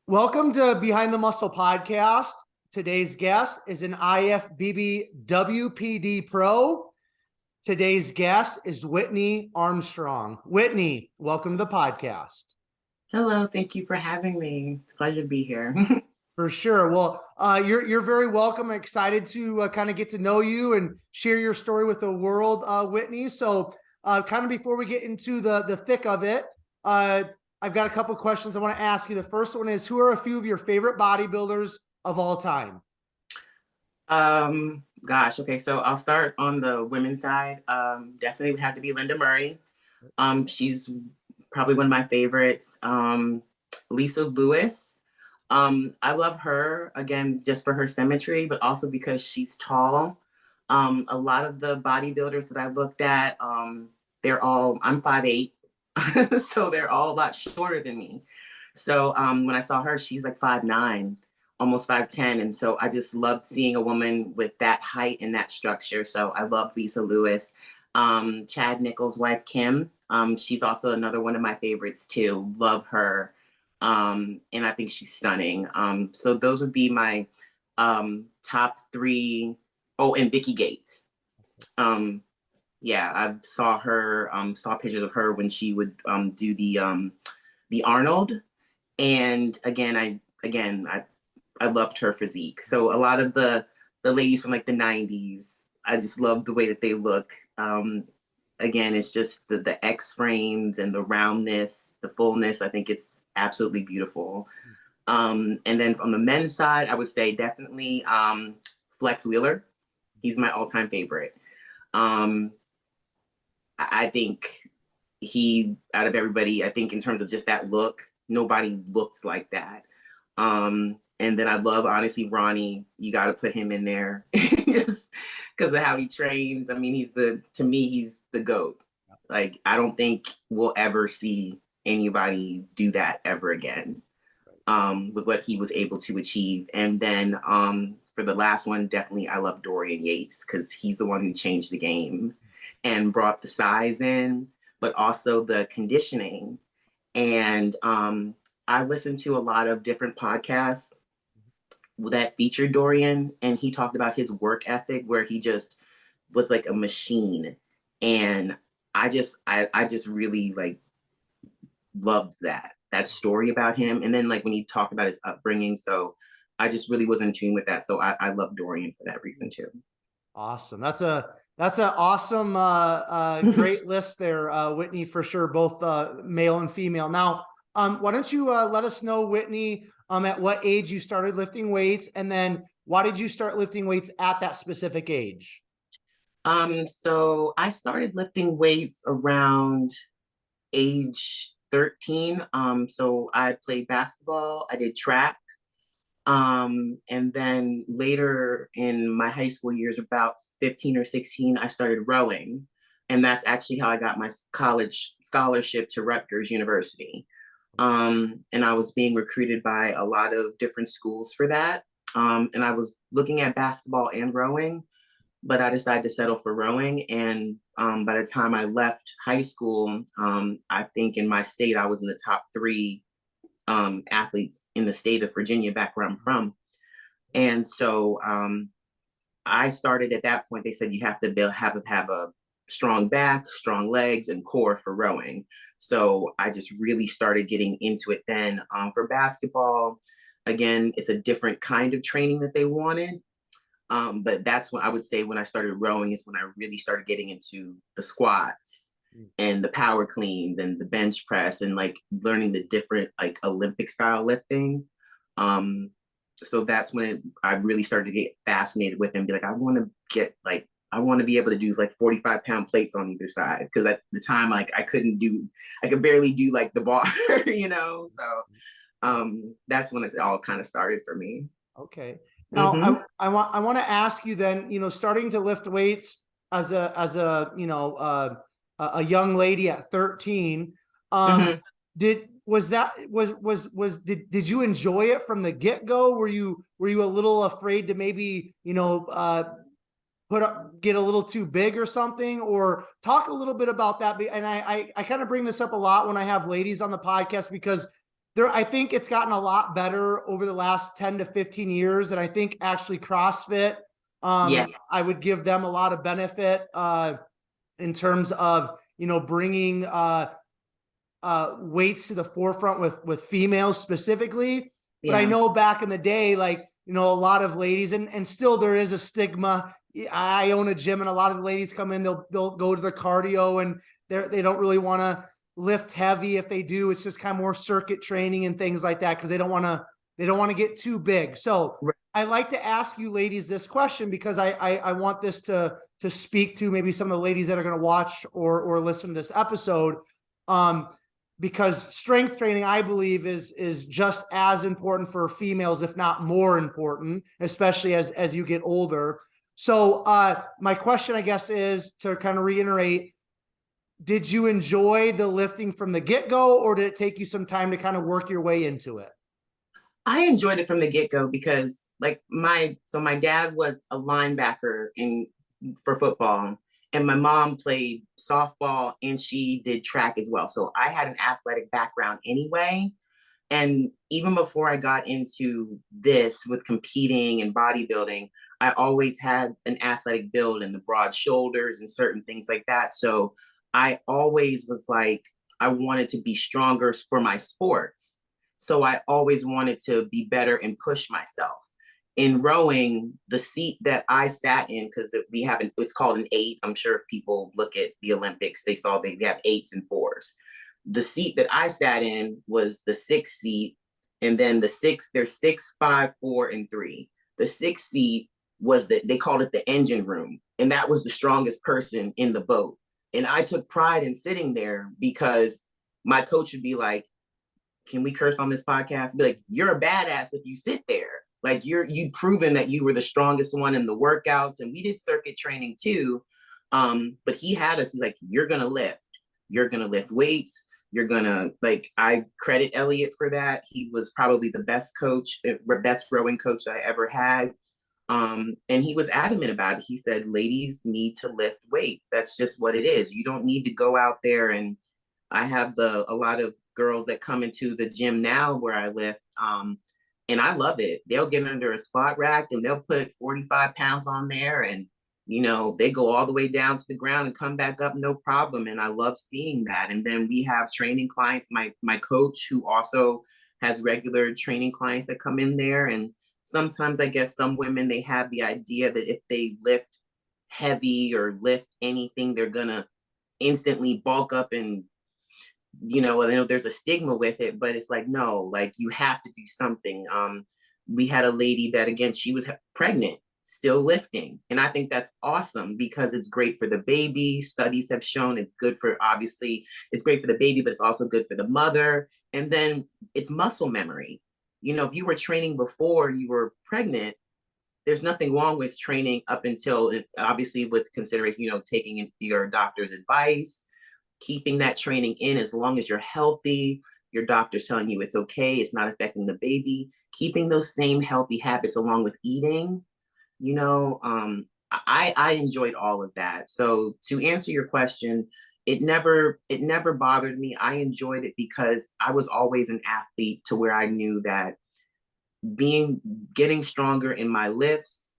Welcome to Behind the Muscle podcast. Today's guest is an IFBB WPD Pro. Today's guest is Whitney Armstrong. Whitney, welcome to the podcast. Hello, thank you for having me. It's a pleasure to be here. For sure. Well, you're very welcome. I'm excited to kind of get to know you and share your story with the world, Whitney. So, kind of before we get into the thick of it, I've got a couple questions I want to ask you. The first one is, who are a few of your favorite bodybuilders of all time? Gosh, okay, so I'll start on the women's side. Definitely would have to be Linda Murray. She's probably one of my favorites. Lisa Lewis. I love her, again, just for her symmetry, but also because she's tall. A lot of the bodybuilders that I looked at, I'm 5'8", so they're all a lot shorter than me. So when I saw her, she's like 5'9", almost 5'10". And so I just loved seeing a woman with that height and that structure. So I love Lisa Lewis. Chad Nichols' wife, Kim, she's also another one of my favorites too. Love her. And I think she's stunning. So those would be my top three. Oh, and Vicky Gates. Yeah, I saw her, saw pictures of her when she would do the Arnold. And I loved her physique. So a lot of the ladies from like the 90s, I just love the way that they look. Again, it's just the X frames and the roundness, the fullness. I think it's absolutely beautiful. And then on the men's side, I would say definitely Flex Wheeler. He's my all-time favorite. I think out of everybody, I think in terms of just that look, nobody looks like that. And then I love, honestly, Ronnie. You got to put him in there just because of how he trains. I mean, to me, he's the GOAT. Like, I don't think we'll ever see anybody do that ever again with what he was able to achieve. And then for the last one, definitely I love Dorian Yates because he's the one who changed the game and brought the size in, but also the conditioning. And I listened to a lot of different podcasts that featured Dorian, and he talked about his work ethic where he just was like a machine. And I just really like loved that story about him. And then like when he talked about his upbringing, so I just really was in tune with that. So I love Dorian for that reason too. Awesome. That's an awesome, great list there, Whitney, for sure, both male and female. Now, why don't you let us know, Whitney, at what age you started lifting weights, and then why did you start lifting weights at that specific age? So I started lifting weights around age 13. So I played basketball, I did track. And then later in my high school years, about 15 or 16, I started rowing. And that's actually how I got my college scholarship to Rutgers University. And I was being recruited by a lot of different schools for that. And I was looking at basketball and rowing, but I decided to settle for rowing. And by the time I left high school, I think in my state, I was in the top three athletes in the state of Virginia, back where I'm from. And so I started at that point. They said you have to have a strong back, strong legs, and core for rowing. So I just really started getting into it then. For basketball, again, it's a different kind of training that they wanted. But that's when I would say when I started rowing is when I really started getting into the squats and the power cleans and the bench press and like learning the different like Olympic style lifting. So that's when I really started to get fascinated with it and be like, I want to be able to do like 45-pound plates on either side. Cause at the time, like I could barely do like the bar, you know? So that's when it all kind of started for me. Okay. Now I want to ask you then, starting to lift weights as a young lady at 13, did you enjoy it from the get-go? Were you a little afraid to maybe, get a little too big or something? Or talk a little bit about that. And I kind of bring this up a lot when I have ladies on the podcast, because I think it's gotten a lot better over the last 10 to 15 years. And I think actually CrossFit, Yeah, I would give them a lot of benefit, in terms of, bringing, weights to the forefront with females specifically. But I yeah, know back in the day, like, a lot of ladies, and still there is a stigma. I own a gym, and a lot of the ladies come in, they'll go to the cardio, and they don't really want to lift heavy. If they do, it's just kind of more circuit training and things like that, because they don't want to get too big. So right. I like to ask you ladies this question, because I want this to speak to maybe some of the ladies that are going to watch or listen to this episode. Because strength training, I believe, is just as important for females, if not more important, especially as you get older. So my question, I guess, is to kind of reiterate: did you enjoy the lifting from the get-go, or did it take you some time to kind of work your way into it? I enjoyed it from the get-go because like my dad was a linebacker in for football, and my mom played softball and she did track as well. So I had an athletic background anyway. And even before I got into this with competing and bodybuilding, I always had an athletic build and the broad shoulders and certain things like that. So I always was like, I wanted to be stronger for my sports. So I always wanted to be better and push myself. In rowing, the seat that I sat in, because it's called an eight. I'm sure if people look at the Olympics, they saw they have eights and fours. The seat that I sat in was the sixth seat, and then there's six, five, four, and three. The sixth seat was that they called it the engine room, and that was the strongest person in the boat. And I took pride in sitting there because my coach would be like, "Can we curse on this podcast?" Be like, "You're a badass if you sit there. Like you've proven that you were the strongest one in the workouts." And we did circuit training too. But he had us, he's like, "You're gonna lift. You're gonna lift weights. You're gonna," like, I credit Elliot for that. He was probably the best coach, best rowing coach I ever had. And he was adamant about it. He said, "Ladies need to lift weights. That's just what it is. You don't need to go out there." And I have a lot of girls that come into the gym now where I lift. And I love it. They'll get under a squat rack and they'll put 45 pounds on there, and they go all the way down to the ground and come back up, no problem. And I love seeing that. And then we have training clients, my coach, who also has regular training clients that come in there. And sometimes I guess some women, they have the idea that if they lift heavy or lift anything, they're gonna instantly bulk up. And I know there's a stigma with it, but it's like, no, like you have to do something. We had a lady that, again, she was pregnant, still lifting. And I think that's awesome because it's great for the baby. Studies have shown it's good for, obviously, it's great for the baby, but it's also good for the mother. And then it's muscle memory. If you were training before you were pregnant, there's nothing wrong with training up until, obviously, with consideration, taking your doctor's advice, keeping that training in as long as you're healthy, your doctor's telling you it's okay, it's not affecting the baby, keeping those same healthy habits along with eating, I enjoyed all of that. So to answer your question, it never bothered me. I enjoyed it because I was always an athlete, to where I knew that getting stronger in my lifts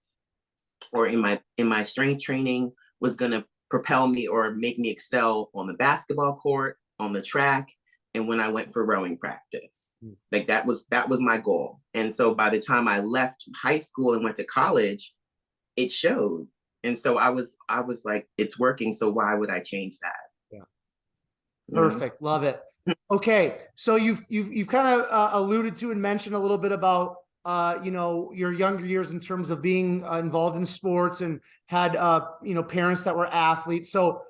or in my strength training was going to propel me or make me excel on the basketball court, on the track, and when I went for rowing practice. Like that was my goal. And so by the time I left high school and went to college, it showed. And so I was like, it's working, so why would I change that? Yeah. You know? Perfect. Love it. Okay. So you've kind of alluded to and mentioned a little bit about, your younger years in terms of being involved in sports, and had, parents that were athletes. So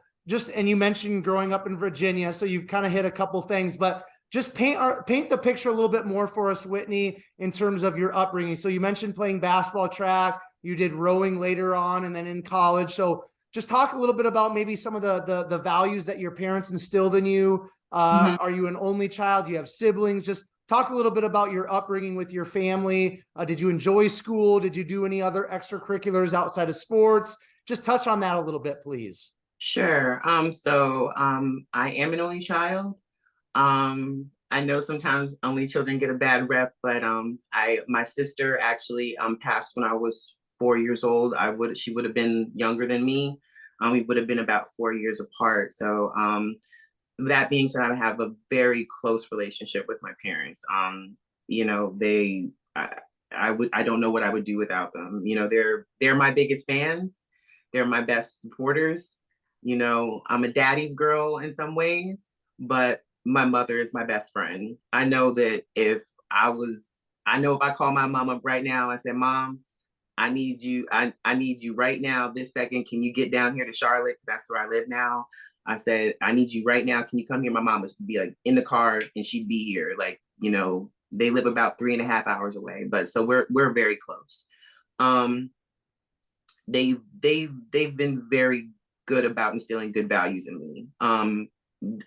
and you mentioned growing up in Virginia. So you've kind of hit a couple things, but just paint the picture a little bit more for us, Whitney, in terms of your upbringing. So you mentioned playing basketball, track, you did rowing later on, and then in college. So just talk a little bit about maybe some of the values that your parents instilled in you. Mhm. Are you an only child? Do you have siblings? Just talk a little bit about your upbringing with your family. Did you enjoy school? Did you do any other extracurriculars outside of sports? Just touch on that a little bit, please. Sure. I am an only child. I know sometimes only children get a bad rep, but my sister actually passed when I was 4 years old. She would have been younger than me. We would have been about 4 years apart. So that being said, I have a very close relationship with my parents. You know, I don't know what I would do without them. You know, they're my biggest fans. They're my best supporters. You know, I'm a daddy's girl in some ways, but my mother is my best friend. I know that I know if I call my mom up right now, I said, Mom, I need you. I need you right now, this second. Can you get down here to Charlotte? That's where I live now. I said, I need you right now. Can you come here? My mom would be like in the car and she'd be here. Like, you know, they live about 3.5 hours away, but so we're very close. Um, they've been very good about instilling good values in me.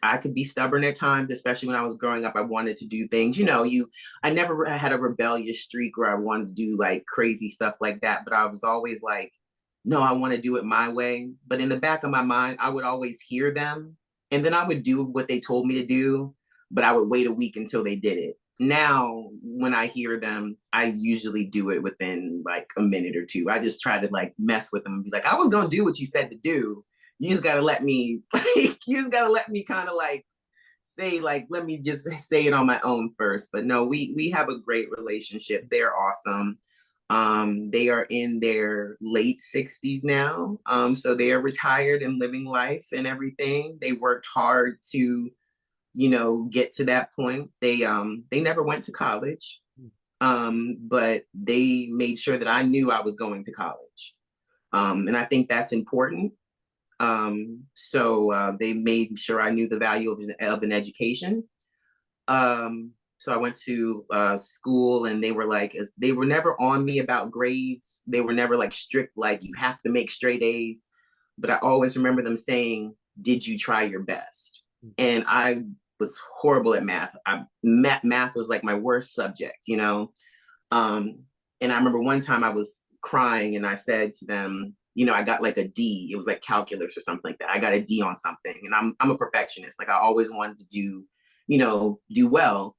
I could be stubborn at times, especially when I was growing up. I wanted to do things, I never had a rebellious streak where I wanted to do like crazy stuff like that, but I was always like, no, I want to do it my way. But in the back of my mind, I would always hear them and then I would do what they told me to do, but I would wait a week until they did it. Now, when I hear them, I usually do it within like a minute or two. I just try to like mess with them and be like, I was going to do what you said to do. You just got to let me, like, you just got to let me kind of like say, like, let me just say it on my own first. But no, we have a great relationship. They're awesome. They are in their late 60s now. So they are retired and living life and everything. They worked hard to, get to that point. They never went to college. But they made sure that I knew I was going to college. And I think that's important. So they made sure I knew the value of an education. So I went to school and they were never on me about grades. They were never like strict, like you have to make straight A's. But I always remember them saying, did you try your best? And I was horrible at math. Math was like my worst subject, and I remember one time I was crying and I said to them, I got like a D. It was like calculus or something like that. I got a D on something. And I'm a perfectionist. Like I always wanted to do well.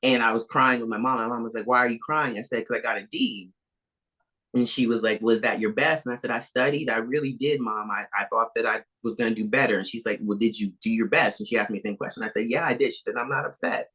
And I was crying with my mom. My mom was like, why are you crying? I said, because I got a D. And she was like, was that your best? And I said, I studied. I really did, Mom. I thought that I was going to do better. And she's like, well, did you do your best? And she asked me the same question. I said, yeah, I did. She said, I'm not upset.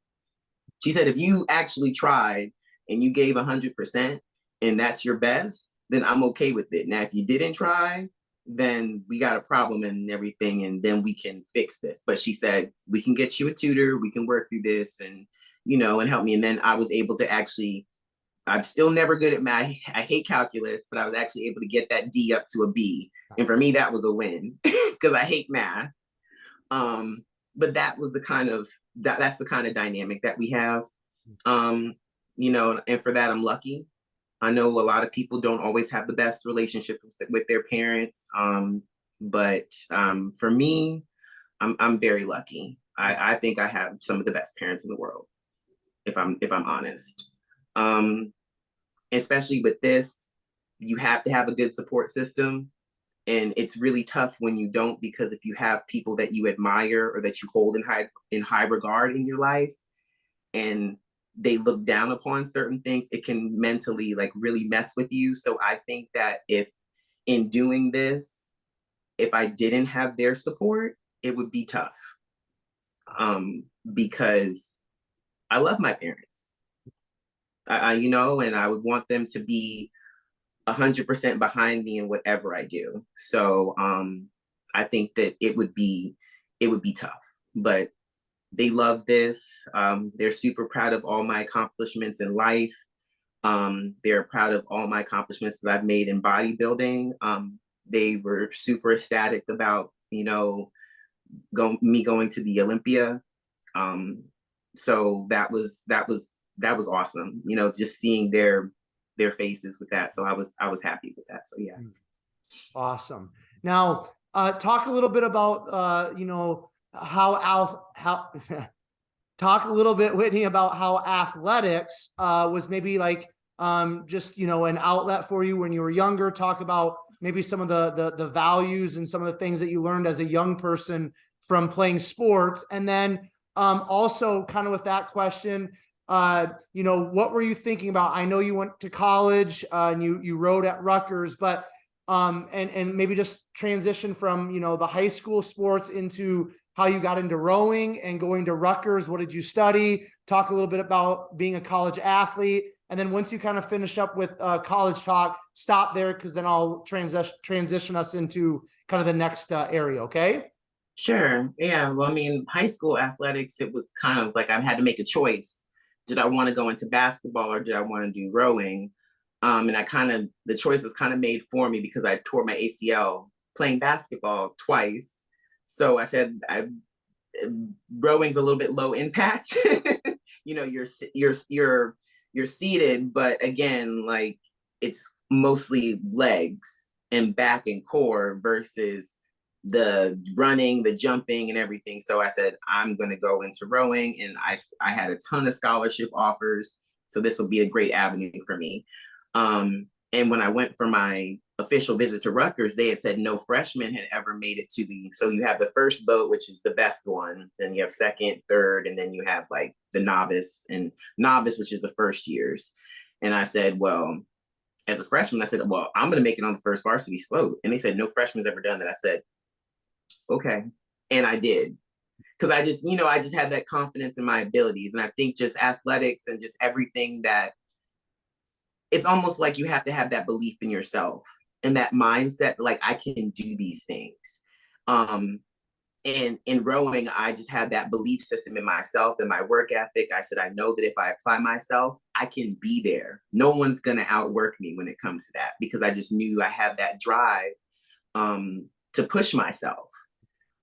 She said, if you actually tried and you gave 100% and that's your best, then I'm okay with it. Now, if you didn't try, then we got a problem and everything, and then we can fix this. But she said, we can get you a tutor. We can work through this and, and help me. And then I was able to actually, I'm still never good at math. I hate calculus, but I was actually able to get that D up to a B. And for me, that was a win because I hate math. But that was that's the kind of dynamic that we have. And for that, I'm lucky. I know a lot of people don't always have the best relationship with their parents. But for me, I'm very lucky. I think I have some of the best parents in the world, if I'm honest. Especially with this, you have to have a good support system. And it's really tough when you don't, because if you have people that you admire or that you hold in high regard in your life, and they look down upon certain things, it can mentally like really mess with you. So I think that if in doing this, if I didn't have their support, it would be tough. Because I love my parents. And I would want them to be 100% behind me in whatever I do. So I think that it would be tough, but they love this. They're super proud of all my accomplishments in life. They're proud of all my accomplishments that I've made in bodybuilding. They were super ecstatic about, me going to the Olympia. So that was awesome. Just seeing their faces with that. So I was happy with that. So yeah. Awesome. Now, talk a little bit about, talk a little bit, Whitney, about how athletics was maybe like just, an outlet for you when you were younger. Talk about maybe some of the values and some of the things that you learned as a young person from playing sports. And then Also kind of with that question, you know, what were you thinking about? I know you went to college, and you rode at Rutgers, but and maybe just transition from, you know, the high school sports into how you got into rowing and going to Rutgers. What did you study? Talk a little bit about being a college athlete. And then once you kind of finish up with college talk, stop there, because then I'll transition us into kind of the next area. Okay. Sure. Yeah. Well, I mean, high school athletics, it was kind of like I had to make a choice. Did I want to go into basketball or did I want to do rowing? And the choice was kind of made for me because I tore my ACL playing basketball twice. So I said, rowing's a little bit low impact. You know, you're seated, but again, like it's mostly legs and back and core versus the running, the jumping, and everything. So I said, I'm going to go into rowing, and I had a ton of scholarship offers. So this will be a great avenue for me. And when I went for my official visit to Rutgers, they had said no freshman had ever made it to so you have the first boat, which is the best one. Then you have second, third, and then you have like the novice, which is the first years. And I said, well, as a freshman, I said, well, I'm going to make it on the first varsity boat. And they said, no freshman's ever done that. I said, okay. And I did. Because I just had that confidence in my abilities. And I think just athletics and just everything that it's almost like you have to have that belief in yourself and that mindset, like I can do these things. And in rowing, I just had that belief system in myself and my work ethic. I said, I know that if I apply myself, I can be there. No one's going to outwork me when it comes to that, because I just knew I had that drive to push myself.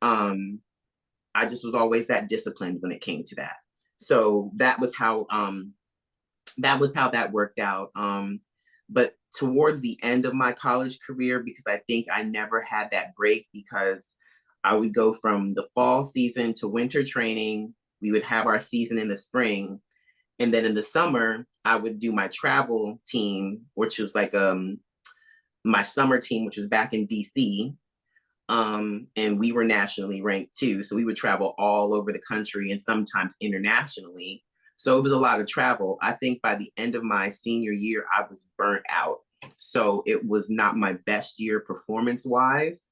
I just was always that disciplined when it came to that. So that was how that worked out. But towards the end of my college career, because I think I never had that break, because I would go from the fall season to winter training. We would have our season in the spring. And then in the summer, I would do my travel team, which was like my summer team, which was back in DC. And we were nationally ranked too. So we would travel all over the country and sometimes internationally. So it was a lot of travel. I think by the end of my senior year, I was burnt out. So it was not my best year performance-wise,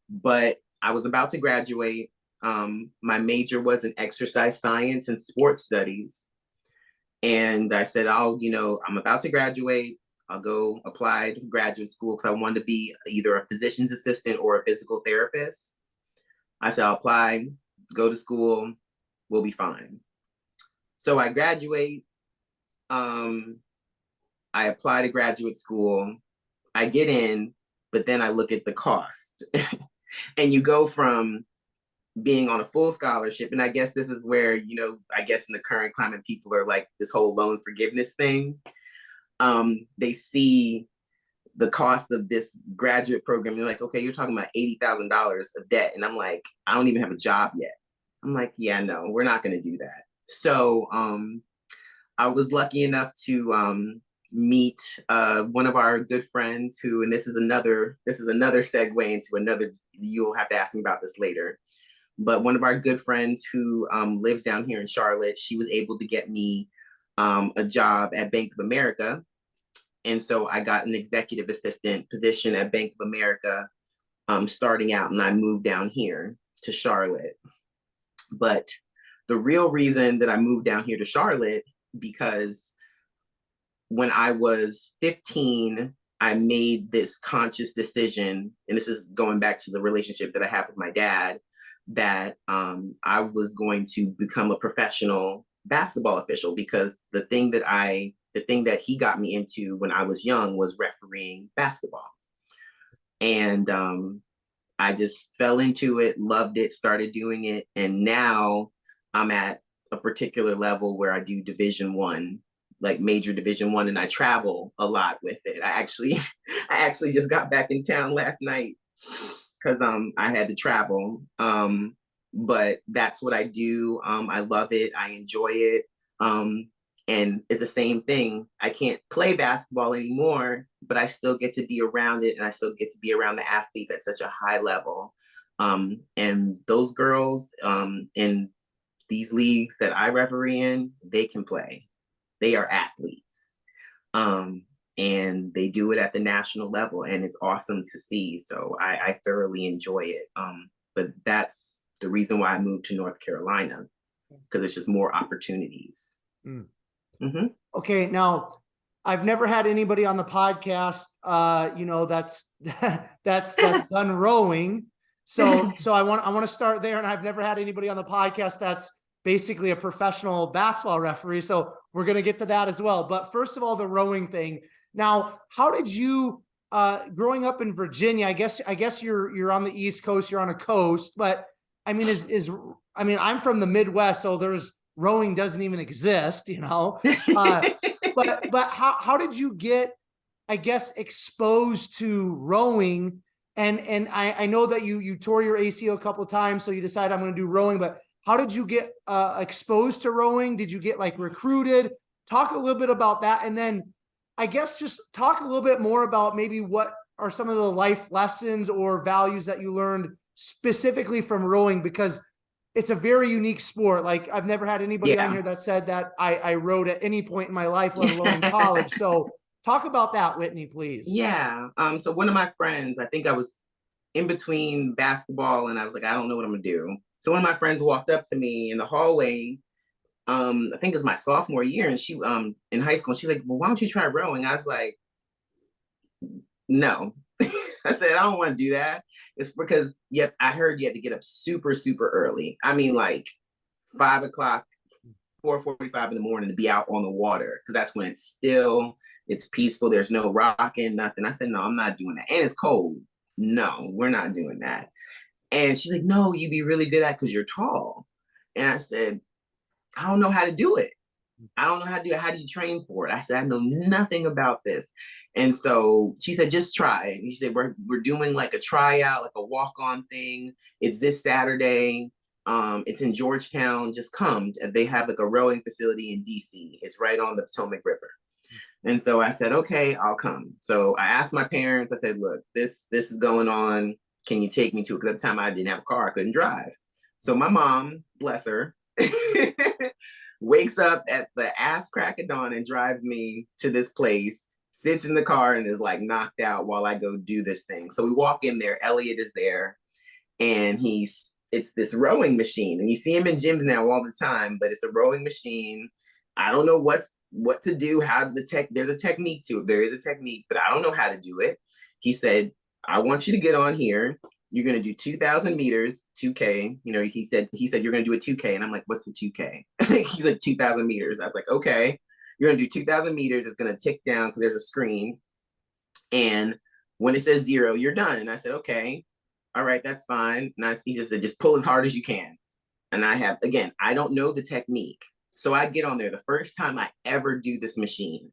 but I was about to graduate. My major was in exercise science and sports studies. And I said, I'm about to graduate. I'll go apply to graduate school because I wanted to be either a physician's assistant or a physical therapist. I said, I'll apply, go to school, we'll be fine. So I graduate. I apply to graduate school. I get in, but then I look at the cost. And you go from being on a full scholarship, and I guess this is where, I guess in the current climate, people are like this whole loan forgiveness thing. They see the cost of this graduate program. They're like, okay, you're talking about $80,000 of debt. And I'm like, I don't even have a job yet. I'm like, yeah, no, we're not going to do that. So I was lucky enough to meet one of our good friends who, and this is another segue into another, you'll have to ask me about this later. But one of our good friends who lives down here in Charlotte, she was able to get me a job at Bank of America. And so I got an executive assistant position at Bank of America starting out, and I moved down here to Charlotte. But the real reason that I moved down here to Charlotte, because when I was 15, I made this conscious decision, and this is going back to the relationship that I have with my dad, that I was going to become a professional basketball official, because the thing that he got me into when I was young was refereeing basketball. And I just fell into it, loved it, started doing it. And now I'm at a particular level where I do Division I, like major Division I, and I travel a lot with it. I actually just got back in town last night because I had to travel. But that's what I do. I love it. I enjoy it. And it's the same thing. I can't play basketball anymore, but I still get to be around it, and I still get to be around the athletes at such a high level. And those girls, and these leagues that I referee in, they can play. They are athletes. And they do it at the national level, and it's awesome to see. So I thoroughly enjoy it. But that's the reason why I moved to North Carolina, because it's just more opportunities. Mm. Mm-hmm. Okay, now I've never had anybody on the podcast, that's done rowing. So I want to start there, and I've never had anybody on the podcast that's basically a professional basketball referee. So we're going to get to that as well. But first of all, the rowing thing. Now, how did you, growing up in Virginia, I guess you're on the East Coast, you're on a coast, but I mean, I'm from the Midwest, so rowing doesn't even exist, but how did you get, I guess, exposed to rowing? And I know that you tore your ACL a couple of times, so you decided I'm going to do rowing, but how did you get exposed to rowing? Did you get like recruited? Talk a little bit about that. And then I guess just talk a little bit more about maybe what are some of the life lessons or values that you learned specifically from rowing, because it's a very unique sport. Like, I've never had anybody on here that said that I rowed at any point in my life, let alone in college. So talk about that, Whitney, please. Yeah. So one of my friends, I think I was in between basketball and I was like, I don't know what I'm gonna do. So one of my friends walked up to me in the hallway. I think it was my sophomore year, and she in high school, and she's like, well, why don't you try rowing? I was like, no. I said, I don't want to do that. It's because, I heard you had to get up super, super early. I mean, like 5 o'clock, 4:45 in the morning to be out on the water, because that's when it's still, it's peaceful. There's no rocking, nothing. I said, no, I'm not doing that. And it's cold. No, we're not doing that. And she's like, no, you'd be really good at it because you're tall. And I said, I don't know how to do it. I don't know how to do it. How do you train for it? I said, I know nothing about this. And so she said, just try it. She said, we're doing like a tryout, like a walk-on thing. It's this Saturday. It's in Georgetown. Just come. They have like a rowing facility in DC. It's right on the Potomac River. And so I said, okay, I'll come. So I asked my parents, I said, look, this is going on. Can you take me to it? Because at the time I didn't have a car, I couldn't drive. So my mom, bless her, wakes up at the ass crack of dawn and drives me to this place, sits in the car and is like knocked out while I go do this thing. So we walk in there, Elliot is there, and it's this rowing machine. And you see him in gyms now all the time, but it's a rowing machine. I don't know what to do, there's a technique to it. There is a technique, but I don't know how to do it. He said, I want you to get on here. You're going to do 2,000 meters, 2K. He said, you're going to do a 2K. And I'm like, what's a 2K? He's like, 2,000 meters. I was like, okay, you're going to do 2,000 meters. It's going to tick down because there's a screen. And when it says 0, you're done. And I said, okay, all right, that's fine. And he just said, just pull as hard as you can. And I don't know the technique. So I get on there the first time I ever do this machine.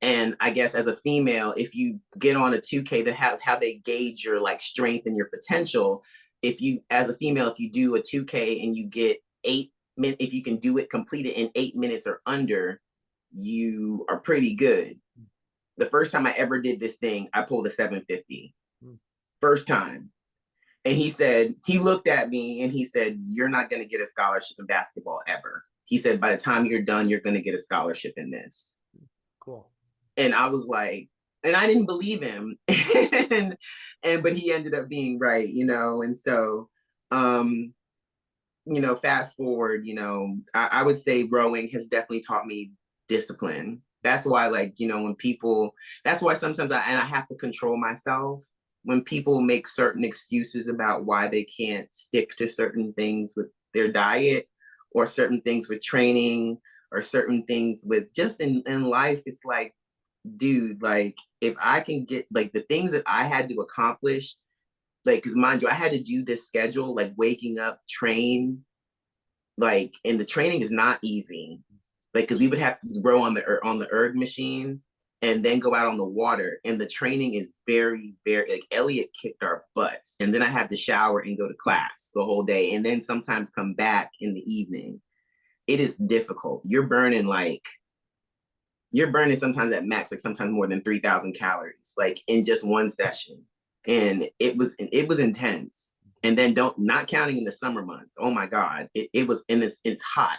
And I guess as a female, if you get on a 2K, how they gauge your like strength and your potential. As a female, if you do a 2K and you get 8 minutes, if you can complete it in 8 minutes or under, you are pretty good. The first time I ever did this thing, I pulled a 750. First time. And he looked at me and he said, you're not going to get a scholarship in basketball ever. He said, by the time you're done, you're going to get a scholarship in this. Cool. And I was like, and I didn't believe him. But he ended up being right, And so, fast forward, I would say rowing has definitely taught me discipline. That's why, that's why sometimes I have to control myself when people make certain excuses about why they can't stick to certain things with their diet or certain things with training or certain things with just in life. It's like, dude, like if I can get like the things that I had to accomplish, like, because mind you, I had to do this schedule, like waking up, train, like, and the training is not easy, like, because we would have to row on the erg machine and then go out on the water, and the training is very, very, like, Elliot kicked our butts, and then I had to shower and go to class the whole day, and then sometimes come back in the evening. It is difficult. You're burning sometimes at max, like sometimes more than 3,000 calories, like in just one session. And it was intense. And then not counting in the summer months. Oh my God, it was in it's hot.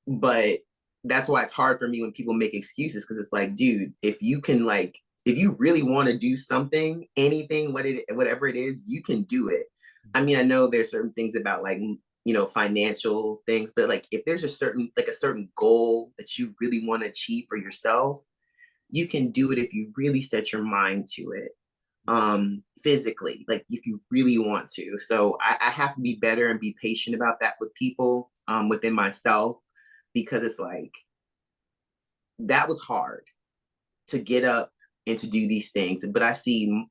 But that's why it's hard for me when people make excuses, because it's like, dude, if you really want to do something, anything, whatever it is, you can do it. I mean, I know there's certain things about like, financial things, but like if there's a certain goal that you really want to achieve for yourself, you can do it if you really set your mind to it. Physically, like if you really want to. So I have to be better and be patient about that with people, within myself, because it's like, that was hard to get up and to do these things. But I see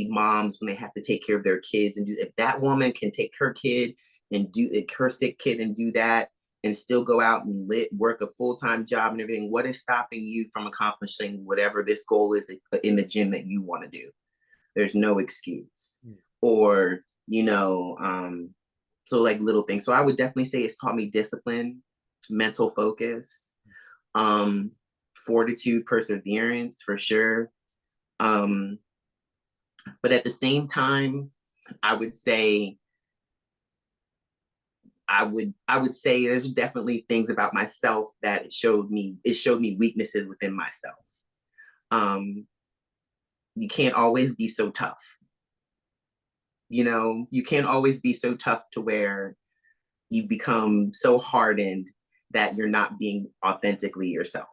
moms when they have to take care of their kids and if that woman can take her kid and do her sick kid and do that and still go out and work a full-time job and everything, what is stopping you from accomplishing whatever this goal is in the gym that you want to do? There's no excuse. Or, so like little things. So I would definitely say it's taught me discipline, mental focus, fortitude, perseverance, for sure. But at the same time, I would say there's definitely things about myself that it showed me weaknesses within myself. You can't always be so tough. You can't always be so tough to where you become so hardened that you're not being authentically yourself.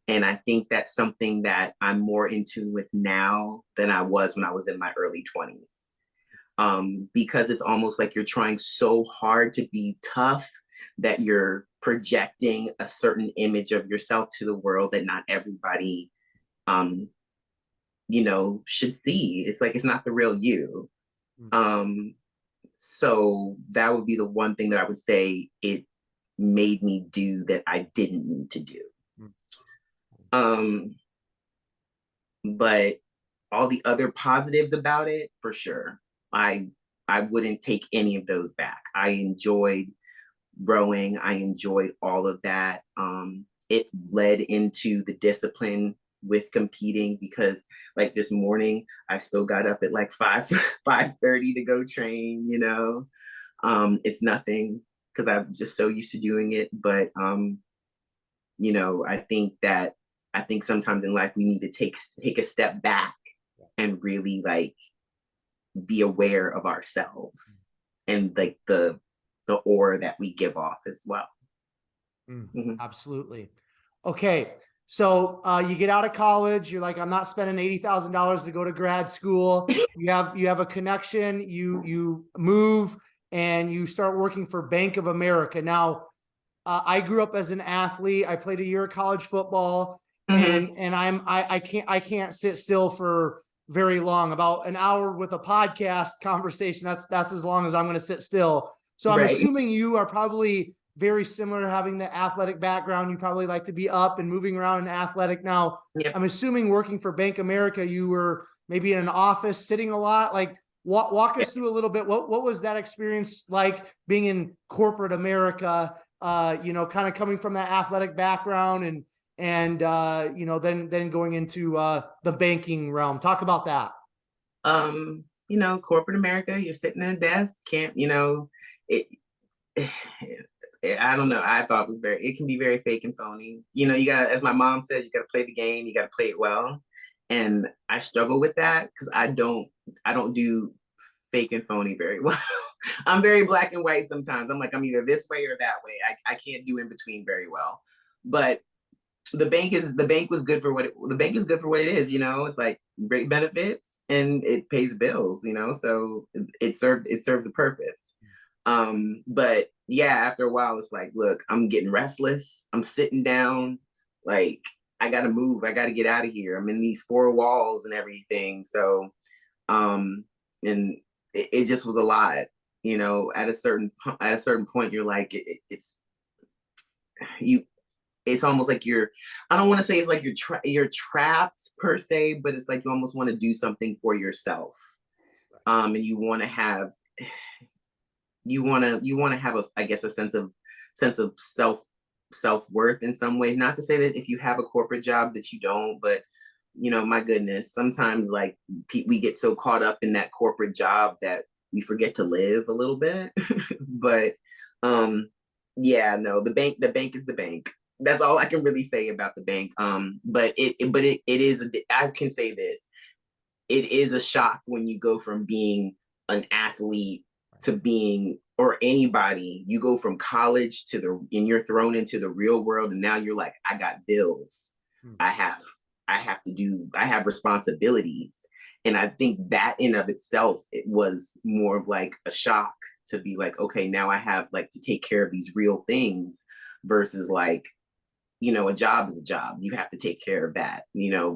And I think that's something that I'm more in tune with now than I was when I was in my early 20s. Because it's almost like you're trying so hard to be tough that you're projecting a certain image of yourself to the world that not everybody should see. It's like, it's not the real you. So that would be the one thing that I would say it made me do that I didn't need to do. But all the other positives about it, for sure, I wouldn't take any of those back. I enjoyed rowing. I enjoyed all of that. It led into the discipline with competing, because like this morning I still got up at like 5:30 to go train. It's nothing, because I'm just so used to doing it. But I think sometimes in life we need to take a step back and really like be aware of ourselves and like the aura that we give off as well. Absolutely. Okay. So you get out of college, you're like, I'm not spending $80,000 to go to grad school. You have a connection, you move and you start working for Bank of America. Now, I grew up as an athlete. I played a year of college football, and I can't sit still for very long. About an hour with a podcast conversation, that's as long as I'm going to sit still. So I'm assuming you are probably very similar, having the athletic background. You probably like to be up and moving around and athletic. Now, I'm assuming working for Bank America, you were maybe in an office sitting a lot. Like, walk us through a little bit. What was that experience like, being in corporate America? Kind of coming from that athletic background and then going into the banking realm. Talk about that. Corporate America, you're sitting at a desk, I don't know. I thought it can be very fake and phony. You gotta, as my mom says, you gotta play the game, you gotta play it well. And I struggle with that because I don't do fake and phony very well. I'm very black and white sometimes. I'm like, I'm either this way or that way. I can't do in between very well. But the bank is good for what it is. It's like great benefits and it pays bills. So it serves a purpose. But yeah, after a while, it's like, look, I'm getting restless. I'm sitting down. Like, I gotta move. I gotta get out of here. I'm in these four walls and everything. So, and it just was a lot. At a certain point, you're like, it's almost like I don't want to say it's like you're trapped per se, but it's like you almost want to do something for yourself. And you want to have I guess a sense of self-worth in some ways. Not to say that if you have a corporate job that you don't, but my goodness, sometimes like we get so caught up in that corporate job that we forget to live a little bit. But yeah, no, the bank is the bank. That's all I can really say about the bank. But it is I can say this. It is a shock when you go from being an athlete to being, or anybody, you go from college and you're thrown into the real world, and now you're like, I got bills. Hmm. I have I have responsibilities. And I think that in of itself, it was more of like a shock to be like, okay, now I have like to take care of these real things versus like, a job is a job. You have to take care of that,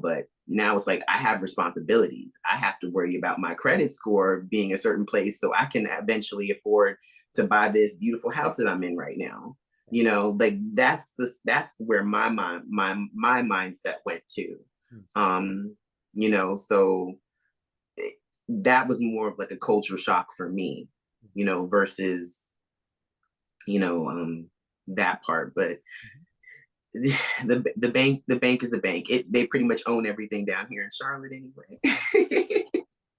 but now it's like I have responsibilities. I have to worry about my credit score being a certain place so I can eventually afford to buy this beautiful house that I'm in right now. Like that's where my mindset went to. Um, so that was more of like a culture shock for me, versus, that part. But the bank is the bank. They pretty much own everything down here in Charlotte anyway.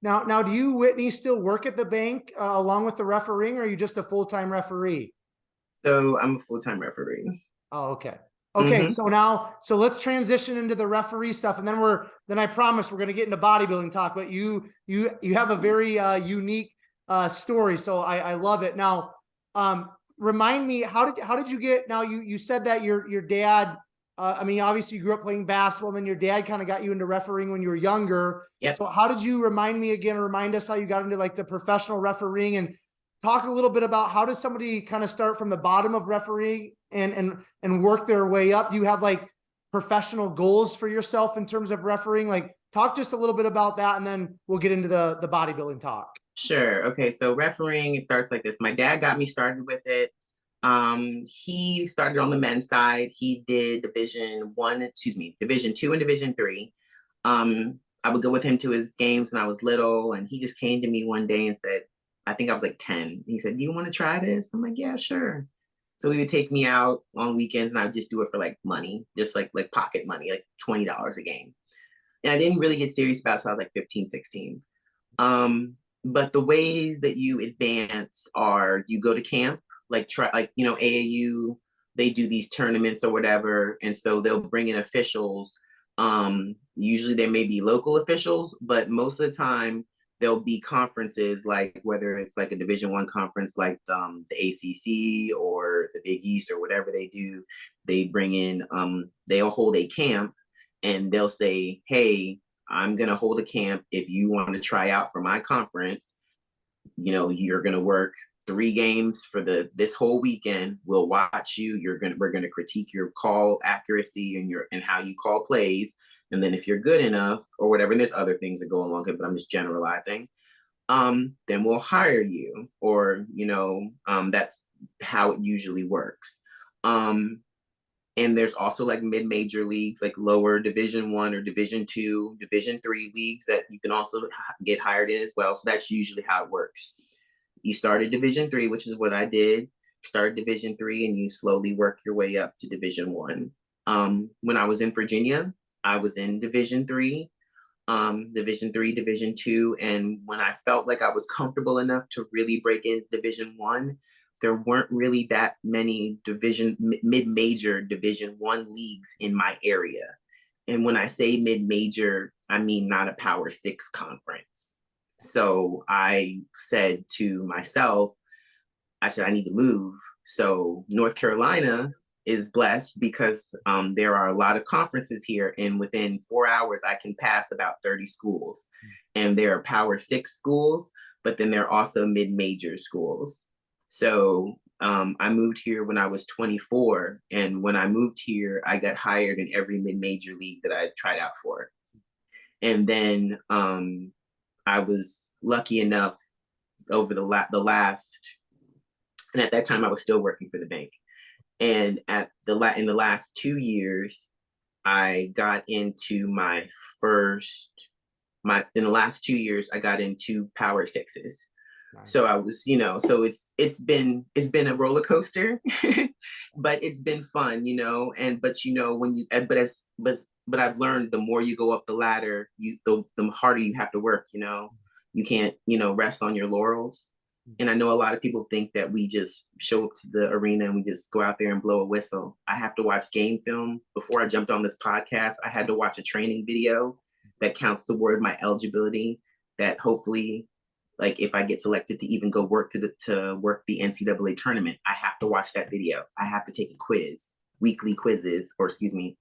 Now, do you, Whitney, still work at the bank along with the refereeing, or are you just a full-time referee? So I'm a full-time referee. Oh, okay. Okay, Mm-hmm. so let's transition into the referee stuff, and then I promise we're going to get into bodybuilding talk. But you have a very unique story, so I love it. Now, remind me, how did you get? Now you said that your dad. I mean, obviously you grew up playing basketball, and then your dad kind of got you into refereeing when you were younger. Yep. So how did you remind us how you got into like the professional refereeing, and talk a little bit about how does somebody kind of start from the bottom of referee and work their way up? Do you have like professional goals for yourself in terms of refereeing? Like talk just a little bit about that, and then we'll get into the bodybuilding talk. Sure. Okay. So refereeing, it starts like this. My dad got me started with it. He started on the men's side. He did division two and division three. I would go with him to his games when I was little, and he just came to me one day and said, I think I was like 10. He said, "Do you want to try this?" I'm like, "Yeah, sure." So he would take me out on weekends, and I would just do it for like money, just like pocket money, like $20 a game. And I didn't really get serious about it until I was like 15, 16. But the ways that you advance are you go to camp, like try like AAU, they do these tournaments or whatever, and so they'll bring in officials. Usually there may be local officials, but most of the time there'll be conferences, like whether it's like a Division I conference like the ACC or the Big East or whatever they do. They bring in they'll hold a camp, and they'll say, "Hey, I'm going to hold a camp. If you want to try out for my conference, you're going to work 3 games for this whole weekend. We'll watch you. We're going to critique your call accuracy and how you call plays. And then if you're good enough or whatever," and there's other things that go along with it, but I'm just generalizing, then we'll hire you, or, that's how it usually works. And there's also like mid-major leagues, like lower Division I or Division II, Division III leagues that you can also get hired in as well. So that's usually how it works. You start at Division III, which is what I did. Start Division III, and you slowly work your way up to Division I. When I was in Virginia, I was in Division III, Division II, and when I felt like I was comfortable enough to really break into Division I, there weren't really that many mid-major Division I leagues in my area. And when I say mid-major, I mean not a Power Six conference. So I said to myself, I said, I need to move. So North Carolina is blessed because there are a lot of conferences here, and within 4 hours, I can pass about 30 schools. And there are Power Six schools, but then there are also mid-major schools. So I moved here when I was 24. And when I moved here, I got hired in every mid-major league that I tried out for. And then I was lucky enough over the last, and at that time I was still working for the bank. And in the last 2 years, I got into in the last 2 years, I got into Power Sixes. So I was, so it's been a roller coaster, but it's been fun, but when you but I've learned the more you go up the ladder, the harder you have to work, you can't, rest on your laurels. And I know a lot of people think that we just show up to the arena and we just go out there and blow a whistle. I have to watch game film. Before I jumped on this podcast, I had to watch a training video that counts toward my eligibility, that hopefully, like, if I get selected to even go work to work the NCAA tournament, I have to watch that video. I have to take a quiz, weekly quizzes, or excuse me,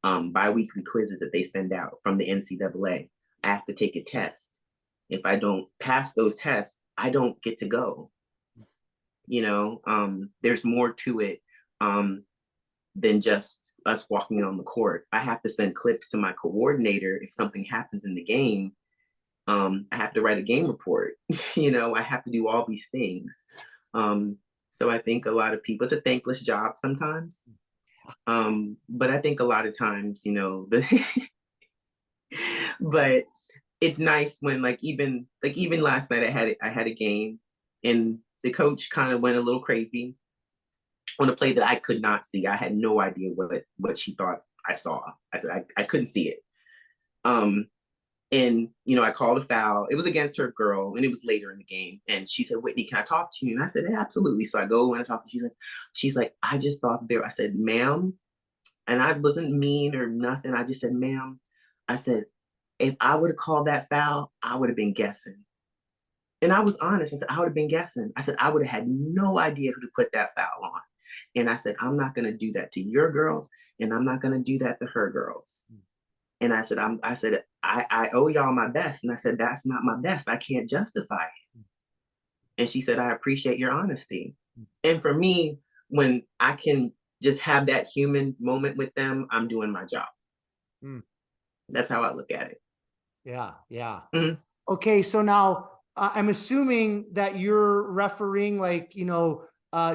bi-weekly quizzes that they send out from the NCAA. I have to take a test. If I don't pass those tests, I don't get to go. There's more to it than just us walking on the court. I have to send clips to my coordinator if something happens in the game. I have to write a game report. I have to do all these things. So I think a lot of people, it's a thankless job sometimes. But I think a lot of times, but it's nice when even last night I had a game and the coach kind of went a little crazy on a play that I could not see. I had no idea what she thought I saw. I said I couldn't see it. And I called a foul. It was against her girl, and it was later in the game. And she said, "Whitney, can I talk to you?" And I said, "Yeah, absolutely." So I go and I talk to her. She's like, "I just thought there." I said, "Ma'am," and I wasn't mean or nothing. I just said, "Ma'am," I said, "if I would have called that foul, I would have been guessing." And I was honest. I said, "I would have been guessing." I said, "I would have had no idea who to put that foul on." And I said, "I'm not going to do that to your girls, and I'm not going to do that to her girls." And I said, I owe y'all my best. And I said, "That's not my best. I can't justify it." And she said, "I appreciate your honesty." And for me, when I can just have that human moment with them, I'm doing my job. That's how I look at it. Yeah. Yeah. Mm-hmm. Okay. So now I'm assuming that you're refereeing,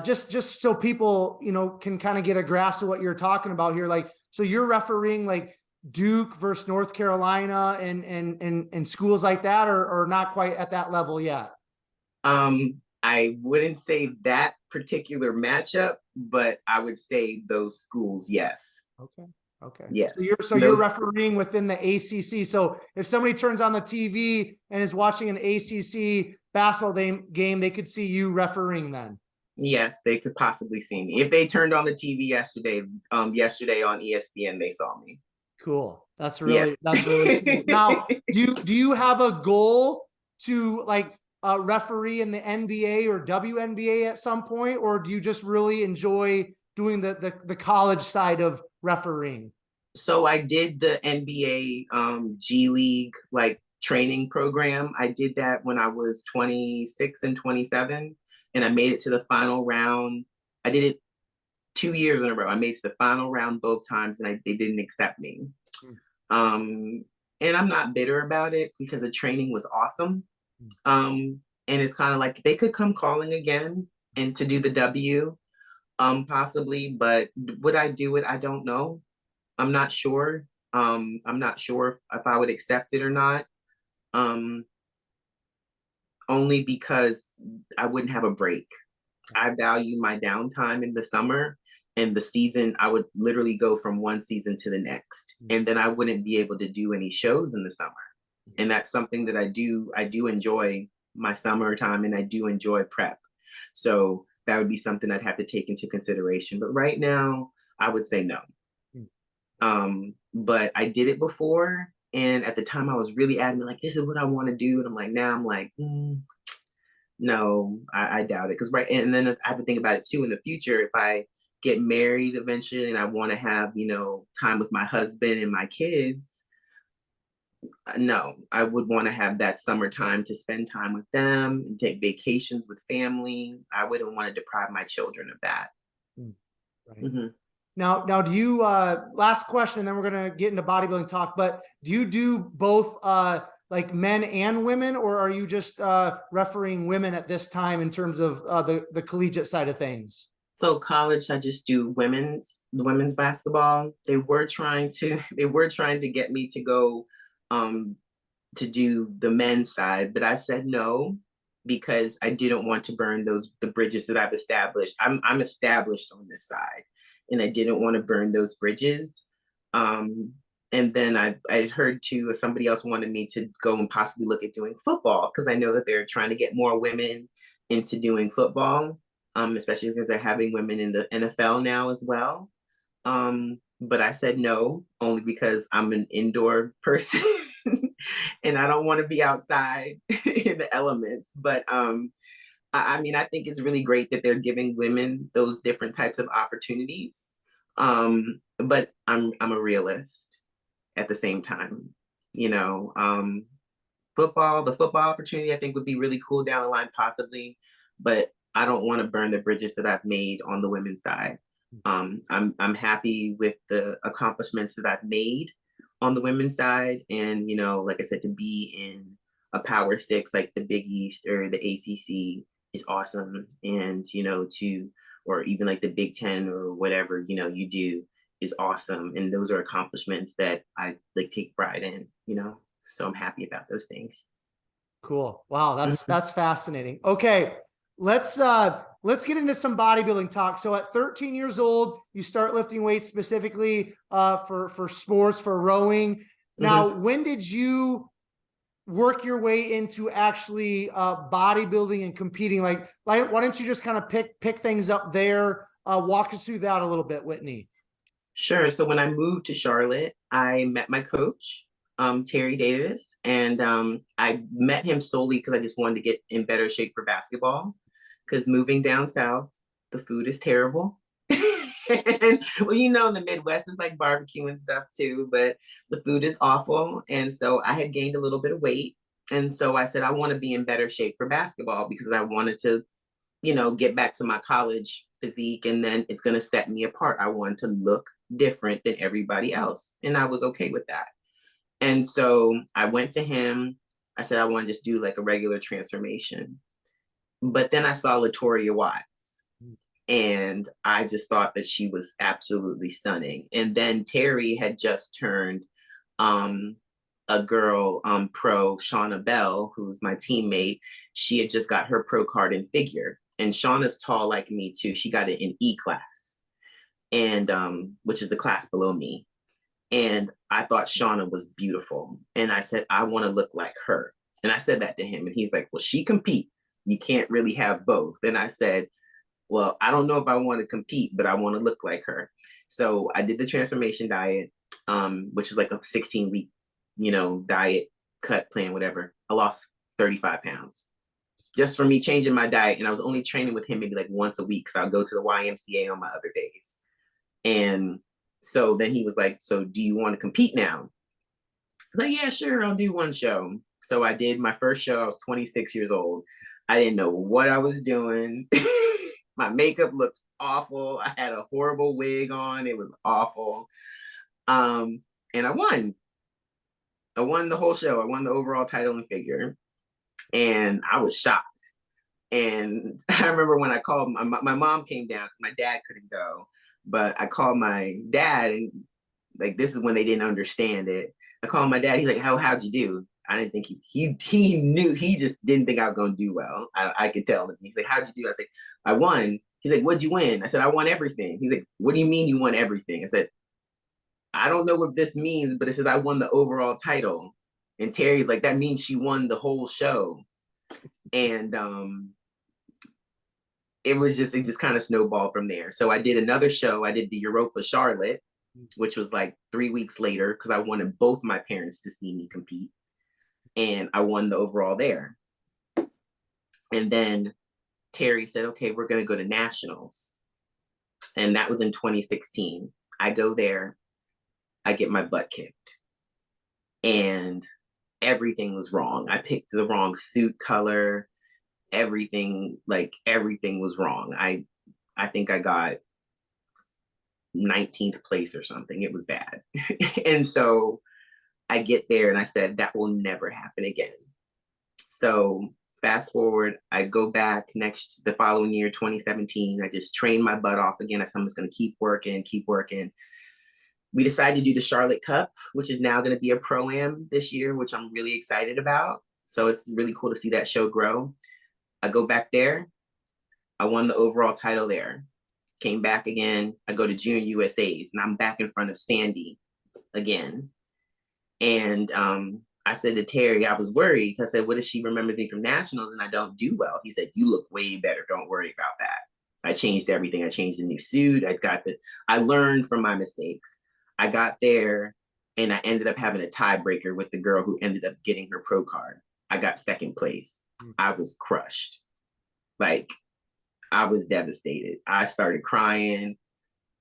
just so people, can kind of get a grasp of what you're talking about here. So you're refereeing Duke versus North Carolina and schools like that, or not quite at that level yet? I wouldn't say that particular matchup, but I would say those schools, yes. Okay. Yes. So you're refereeing within the ACC. So if somebody turns on the TV and is watching an ACC basketball game, they could see you refereeing then. Yes, they could possibly see me. If they turned on the TV yesterday on ESPN, they saw me. Cool. That's really cool. Now, do you have a goal to referee in the NBA or WNBA at some point, or do you just really enjoy doing the college side of refereeing? So I did the NBA G League training program. I did that when I was 26 and 27, and I made it to the final round. I did it 2 years in a row. I made it to the final round both times, and they didn't accept me. And I'm not bitter about it because the training was awesome. And it's kind of like they could come calling again and to do the W, possibly, but would I do it? I don't know. I'm not sure. I'm not sure if I would accept it or not. Only because I wouldn't have a break. I value my downtime in the summer, and the season, I would literally go from one season to the next. And then I wouldn't be able to do any shows in the summer. And that's something that I do enjoy my summertime, and I do enjoy prep. So that would be something I'd have to take into consideration. But right now, I would say no. But I did it before, and at the time I was really adamant, this is what I want to do. And now I'm like, no, I doubt it. And then I have to think about it too in the future. If I get married eventually and I want to have, time with my husband and my kids, no, I would want to have that summertime to spend time with them and take vacations with family. I wouldn't want to deprive my children of that. Right. Mm-hmm. Now, do you, last question, and then we're going to get into bodybuilding talk, but do you do both men and women, or are you just refereeing women at this time in terms of the collegiate side of things? So college, I just do women's basketball. They were trying to get me to go to do the men's side, but I said no, because I didn't want to burn the bridges that I've established. I'm established on this side, and I didn't want to burn those bridges. And then I heard too somebody else wanted me to go and possibly look at doing football, because I know that they're trying to get more women into doing football, especially because they're having women in the NFL now as well. But I said no, only because I'm an indoor person and I don't want to be outside in the elements. But I mean, I think it's really great that they're giving women those different types of opportunities. But I'm a realist at the same time. You know, the football opportunity I think would be really cool down the line, possibly, but I don't want to burn the bridges that I've made on the women's side. I'm happy with the accomplishments that I've made on the women's side, and you know, like I said, to be in a Power Six like the Big East or the ACC is awesome, and you know, or even like the Big Ten or whatever you know you do is awesome, and those are accomplishments that I like take pride in. You know, so I'm happy about those things. Cool. Wow, Mhm. that's fascinating. Okay, let's get into some bodybuilding talk. So at 13 years old, you start lifting weights specifically for sports, for rowing. Mhm. Now, when did you work your way into actually bodybuilding and competing? Like why don't you just kind of pick things up there? Walk us through that a little bit, Whitney. Sure. So when I moved to Charlotte, I met my coach, Terry Davis, and I met him solely because I just wanted to get in better shape for basketball. Because moving down south, the food is terrible. And well, you know, in the Midwest is like barbecue and stuff too, but the food is awful. And so I had gained a little bit of weight. And so I said, I want to be in better shape for basketball because I wanted to, you know, get back to my college physique, and then it's going to set me apart. I want to look different than everybody else. And I was okay with that. And so I went to him. I said, I want to just do like a regular transformation. But then I saw Latoria Watts, and I just thought that she was absolutely stunning. And then Terry had just turned um, a girl pro, Shauna Bell, who's my teammate. She had just got her pro card in figure. And Shauna's tall like me too. She got it in E class, and which is the class below me. And I thought Shauna was beautiful. And I said, I want to look like her. And I said that to him. And he's like, well, she competes. You can't really have both. And I said, well, I don't know if I want to compete, but I want to look like her. So I did the transformation diet, which is like a 16-week, you know, diet cut plan, whatever. I lost 35 pounds just from me changing my diet. And I was only training with him maybe like once a week. So I'll go to the YMCA on my other days. And so then he was like, so do you want to compete now? I was like, yeah, sure, I'll do one show. So I did my first show. I was 26 years old. I didn't know what I was doing. My makeup looked awful. I had a horrible wig on. It was awful. And I won. I won the whole show. I won the overall title and figure. And I was shocked. And I remember when I called, my mom came down because my dad couldn't go. But I called my dad, and like this is when they didn't understand it. I called my dad. He's like, how'd you do? I didn't think he knew. He just didn't think I was going to do well. I could tell him. He's like, how'd you do? I said, I won. He's like, what'd you win? I said, I won everything. He's like, what do you mean you won everything? I said, I don't know what this means, but it says I won the overall title. And Terry's like, that means she won the whole show. And it just kind of snowballed from there. So I did another show. I did the Europa Charlotte, which was like 3 weeks later because I wanted both my parents to see me compete. And I won the overall there. And then Terry said, okay, we're going to go to nationals. And that was in 2016. I go there, I get my butt kicked, and everything was wrong. I picked the wrong suit color. Everything was wrong. I think I got 19th place or something. It was bad. And so I get there and I said, that will never happen again. So fast forward, I go back the following year, 2017. I just trained my butt off again. I said, I'm just going to keep working, keep working. We decided to do the Charlotte Cup, which is now going to be a pro-am this year, which I'm really excited about. So it's really cool to see that show grow. I go back there. I won the overall title there. Came back again. I go to Junior USA's and I'm back in front of Sandy again. And I said to Terry, I was worried. I said, what if she remembers me from nationals and I don't do well? He said, you look way better. Don't worry about that. I changed everything. I changed a new suit. I learned from my mistakes. I got there and I ended up having a tiebreaker with the girl who ended up getting her pro card. I got second place. I was crushed. Like, I was devastated. I started crying.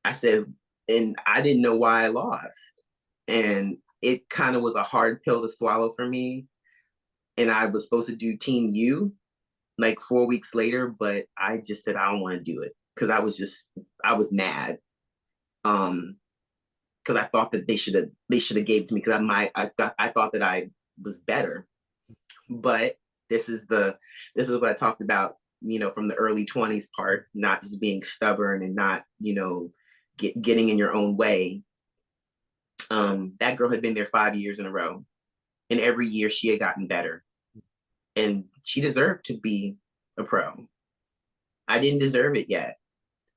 I said, and I didn't know why I lost. And it kind of was a hard pill to swallow for me. And I was supposed to do Team U like 4 weeks later, but I just said, I don't want to do it. Cause I was mad. Cause I thought that they should have gave it to me. Cause I thought that I was better. But this is what I talked about, from the early 20s part, not just being stubborn and not, getting in your own way. That girl had been there 5 years in a row, and every year she had gotten better, and she deserved to be a pro. I didn't deserve it yet,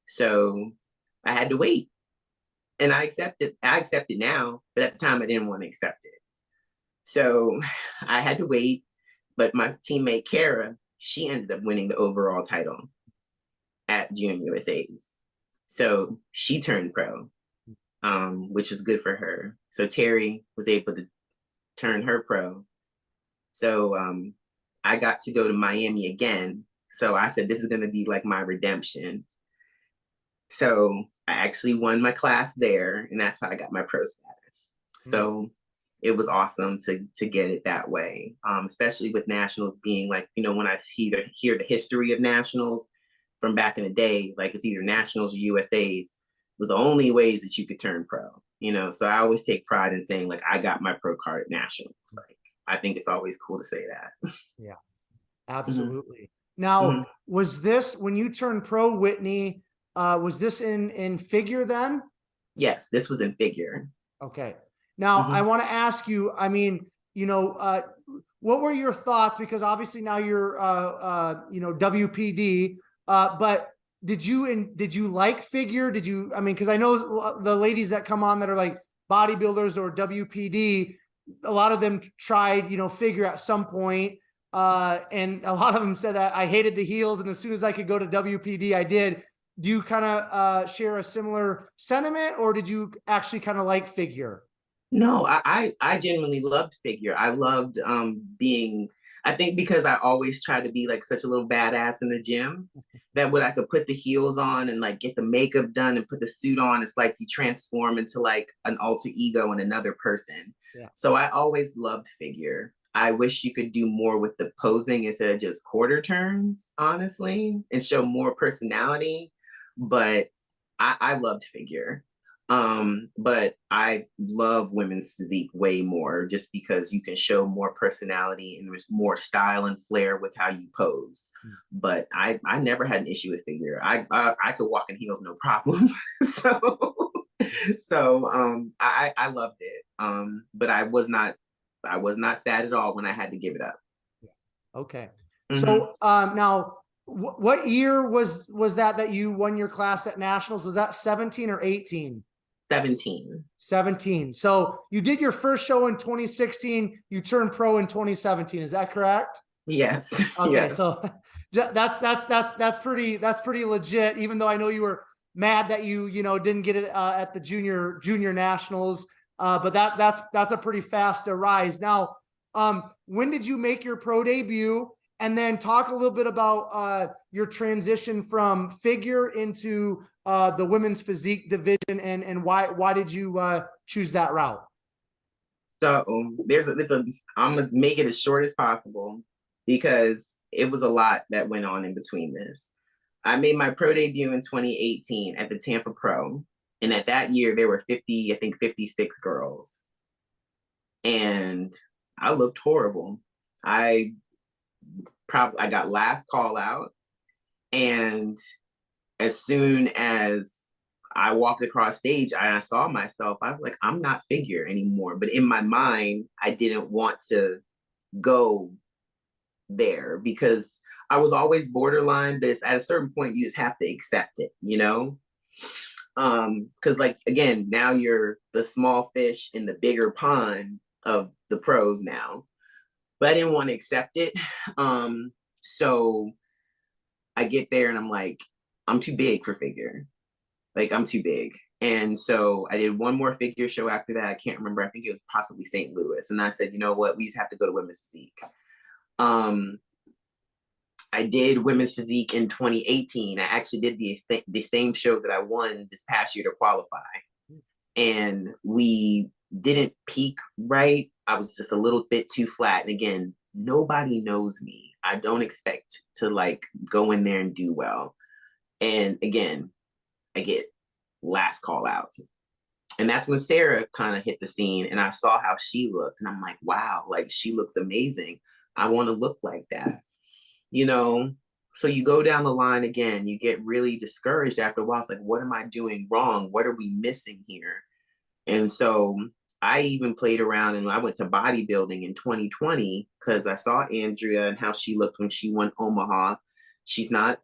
so I had to wait, and I accept it now, but at the time I didn't want to accept it, so I had to wait. But my teammate Kara, she ended up winning the overall title at Junior USA's, so she turned pro. Which is good for her. So Terry was able to turn her pro. So I got to go to Miami again. So I said, this is going to be like my redemption. So I actually won my class there, and that's how I got my pro status. So it was awesome to get it that way, especially with nationals being like, when I hear the history of nationals from back in the day, like it's either nationals or USA's, was the only ways that you could turn pro, So I always take pride in saying, like, I got my pro card at nationals. Like, I think it's always cool to say that. Yeah, absolutely. Now, was this when you turned pro, Whitney? Was this in figure then? Yes, this was in figure. Okay. Now I want to ask you. I mean, what were your thoughts? Because obviously now you're, WPD, but did you like figure? Because I know the ladies that come on that are like bodybuilders or WPD, a lot of them tried, figure at some point. And a lot of them said that I hated the heels. And as soon as I could go to WPD, I did. Do you kind of share a similar sentiment, or did you actually kind of like figure? No, I genuinely loved figure. I loved I think because I always tried to be like such a little badass in the gym, that when I could put the heels on and like get the makeup done and put the suit on, it's like you transform into like an alter ego and another person. Yeah. So I always loved figure. I wish you could do more with the posing instead of just quarter turns, honestly, and show more personality. But I loved figure. But I love women's physique way more, just because you can show more personality and there's more style and flair with how you pose. But I never had an issue with figure. I could walk in heels no problem. I loved it. But I was not sad at all when I had to give it up. Okay. So now what year was that you won your class at nationals? Was that 17 or 18? 17. So you did your first show in 2016. You turned pro in 2017. Is that correct? Yes. Okay. Yes. So that's pretty legit. Even though I know you were mad that you didn't get it at the junior nationals, but that's a pretty fast rise. Now, when did you make your pro debut? And then talk a little bit about your transition from figure into the women's physique division, and why did you choose that route? So I'm gonna make it as short as possible, because it was a lot that went on in between this. I made my pro debut in 2018 at the Tampa Pro, and at that year there were 56 girls, and I looked horrible. I got last call out, and as soon as I walked across stage, I saw myself, I was like, I'm not figure anymore. But in my mind, I didn't want to go there, because I was always borderline this. At a certain point, you just have to accept it, you know? Because like, again, now you're the small fish in the bigger pond of the pros now. But I didn't want to accept it. So I get there and I'm like, I'm too big for figure. Like, I'm too big. And so I did one more figure show after that. I can't remember. I think it was possibly St. Louis. And I said, you know what? We just have to go to women's physique. I did women's physique in 2018. I actually did the same show that I won this past year to qualify. And we didn't peak right. I was just a little bit too flat. And again, nobody knows me. I don't expect to like go in there and do well. And again, I get last call out. And that's when Sarah kind of hit the scene and I saw how she looked. And I'm like, wow, like she looks amazing. I want to look like that, you know? So you go down the line again, you get really discouraged after a while. It's like, what am I doing wrong? What are we missing here? And so I even played around and I went to bodybuilding in 2020 because I saw Andrea and how she looked when she won Omaha. She's not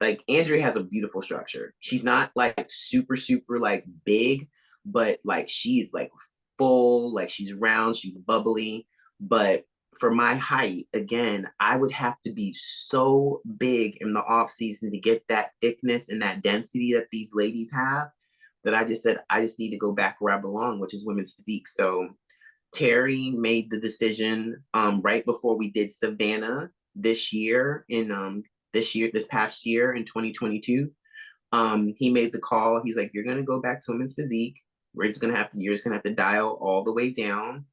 like, Andrea has a beautiful structure. She's not like super, super like big, but like she's like full, like she's round, she's bubbly. But for my height, again, I would have to be so big in the off season to get that thickness and that density that these ladies have, that I just said, I just need to go back where I belong, which is women's physique. So Terry made the decision right before we did Savannah this past year in 2022. He made the call. He's like, you're going to go back to women's physique. You're just going to have to dial all the way down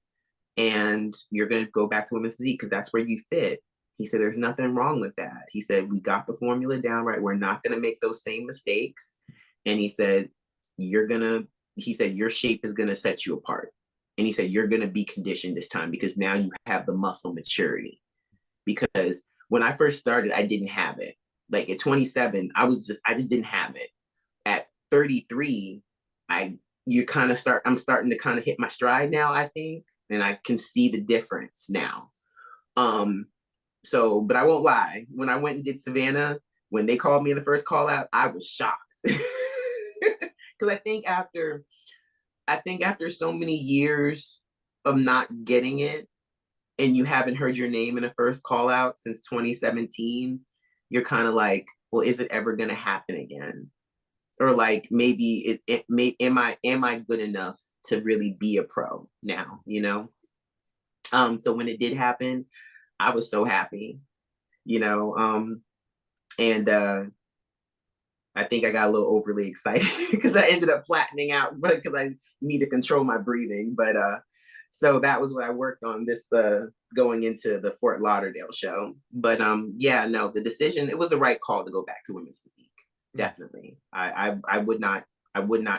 and you're going to go back to women's physique because that's where you fit. He said, there's nothing wrong with that. He said, we got the formula down right. We're not going to make those same mistakes. And he said, your shape is going to set you apart. And he said, you're going to be conditioned this time because now you have the muscle maturity. Because when I first started, I didn't have it. Like at 27, I just didn't have it. At 33, I'm starting to kind of hit my stride now, I think. And I can see the difference now. But I won't lie. When I went and did Savannah, when they called me in the first call out, I was shocked. Because I think after so many years of not getting it, and you haven't heard your name in a first call out since 2017, you're kind of like, well, is it ever going to happen again? Or like, maybe am I good enough to really be a pro now, you know? So when it did happen, I was so happy, you know? I think I got a little overly excited because I ended up flattening out because I need to control my breathing. But so that was what I worked on this going into the Fort Lauderdale show. But the decision, it was the right call to go back to women's physique. Definitely. I would not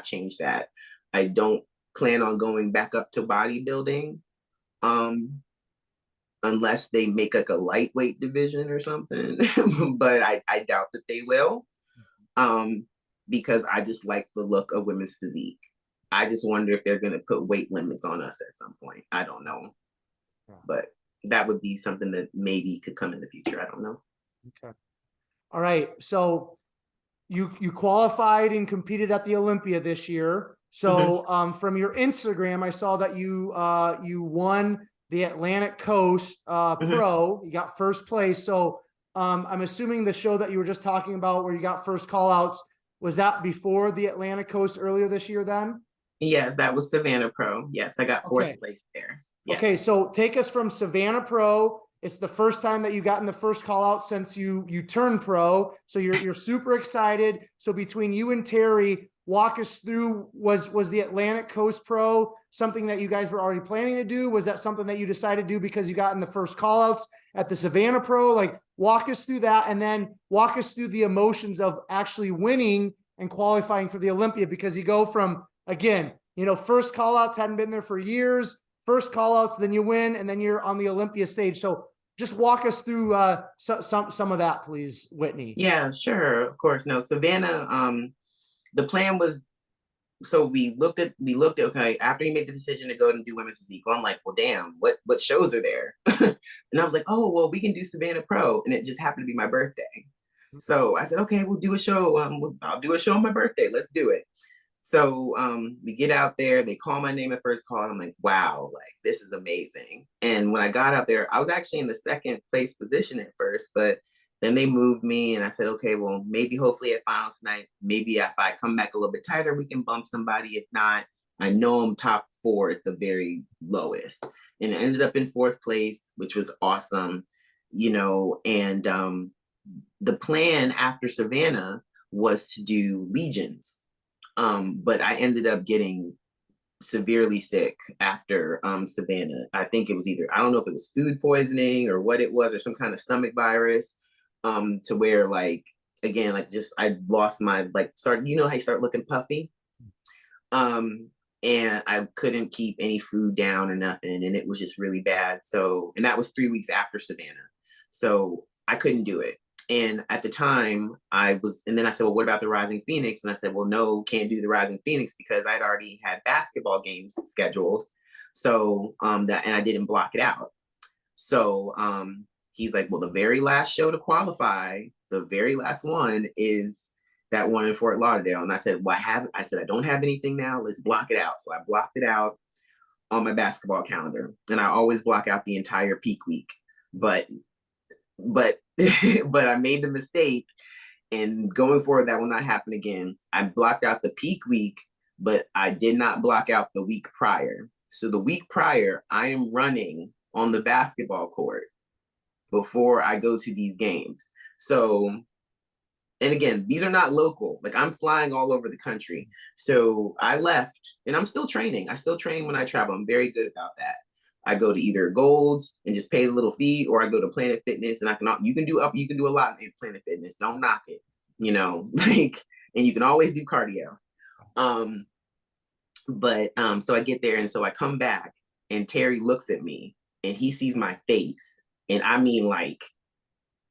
change that. I don't plan on going back up to bodybuilding unless they make like a lightweight division or something. But I doubt that they will. Because I just like the look of women's physique. I just wonder if they're going to put weight limits on us at some point. I don't know. But that would be something that maybe could come in the future. I don't know. Okay. All right. So you qualified and competed at the Olympia this year. So from your Instagram, I saw that you won the Atlantic Coast Pro. You got first place. So I'm assuming the show that you were just talking about where you got first call outs, was that before the Atlantic Coast earlier this year then? Yes, that was Savannah Pro. Yes, I got fourth place there. Yes. Okay, so take us from Savannah Pro. It's the first time that you got in the first call out since you turned pro. So you're super excited. So between you and Terry, walk us through, was the Atlantic Coast Pro something that you guys were already planning to do? Was that something that you decided to do because you got in the first call outs at the Savannah Pro? Like, walk us through that, and then walk us through the emotions of actually winning and qualifying for the Olympia, because you go from, again, first call outs, hadn't been there for years, first call outs, then you win, and then you're on the Olympia stage. So just walk us through some of that, please, Whitney. Yeah, sure. Of course. No, Savannah, the plan was so we looked at okay, after he made the decision to go and do women's physique, I'm like, well, damn, what shows are there? And I was like, oh well, we can do Savannah Pro, and it just happened to be my birthday. So I said, okay, we'll do a show. I'll do a show on my birthday. Let's do it. So we get out there. They call my name at first call. And I'm like, wow, like this is amazing. And when I got out there, I was actually in the second place position at first, but then they moved me, and I said, okay, well, maybe hopefully at finals tonight, maybe if I come back a little bit tighter, we can bump somebody. If not, I know I'm top four at the very lowest. And I ended up in fourth place, which was awesome, and the plan after Savannah was to do legions. But I ended up getting severely sick after Savannah. I think it was either, I don't know if it was food poisoning or what it was, or some kind of stomach virus, to where like, again, like just, I lost my, like, start, how you start looking puffy? And I couldn't keep any food down or nothing. And it was just really bad. So, and that was 3 weeks after Savannah. So I couldn't do it. And at the time and then I said, well, what about the Rising Phoenix? And I said, well, no, can't do the Rising Phoenix because I'd already had basketball games scheduled. So, and I didn't block it out. So, he's like, well, the very last show to qualify, the very last one is that one in Fort Lauderdale. And I said, well, I said, I don't have anything now. Let's block it out. So I blocked it out on my basketball calendar. And I always block out the entire peak week. But but I made the mistake, and going forward, that will not happen again. I blocked out the peak week, but I did not block out the week prior. So the week prior, I am running on the basketball court before I go to these games. So, and again, these are not local. Like, I'm flying all over the country. So I left, and I'm still training. I still train when I travel. I'm very good about that. I go to either Golds and just pay the little fee, or I go to Planet Fitness, and you can do a lot in Planet Fitness. Don't knock it, like, and you can always do cardio. So I get there, and so I come back, and Terry looks at me, and he sees my face, and I mean, like,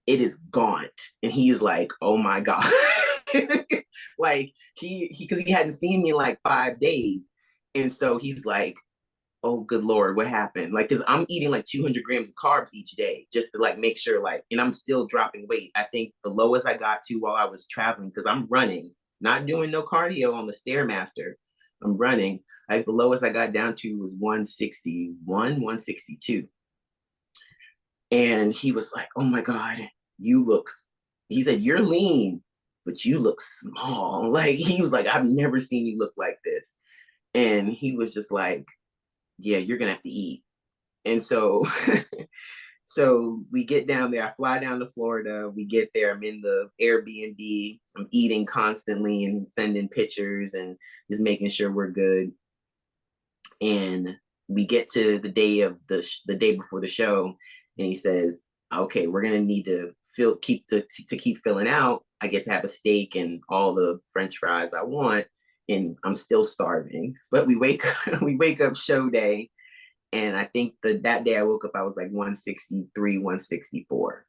it is gaunt, and he is like, oh my God. Like, because he hadn't seen me in like 5 days, and so he's like, oh good Lord, what happened? Like, because I'm eating like 200 grams of carbs each day just to like make sure, like, and I'm still dropping weight. I think the lowest I got to while I was traveling, because I'm running, not doing no cardio on the Stairmaster, I'm running, like the lowest I got down to was 161, 162. And he was like, oh my God, he said, you're lean, but you look small. Like, he was like, I've never seen you look like this. And he was just like, yeah, you're gonna have to eat. And so so we get down there, I fly down to Florida, we get there, I'm in the Airbnb, I'm eating constantly and sending pictures and just making sure we're good. And we get to the day of the day before the show, and he says, okay, we're gonna need to keep filling out. I get to have a steak and all the French fries I want, and I'm still starving. But we wake up show day, and I think that day I woke up, I was like 163, 164.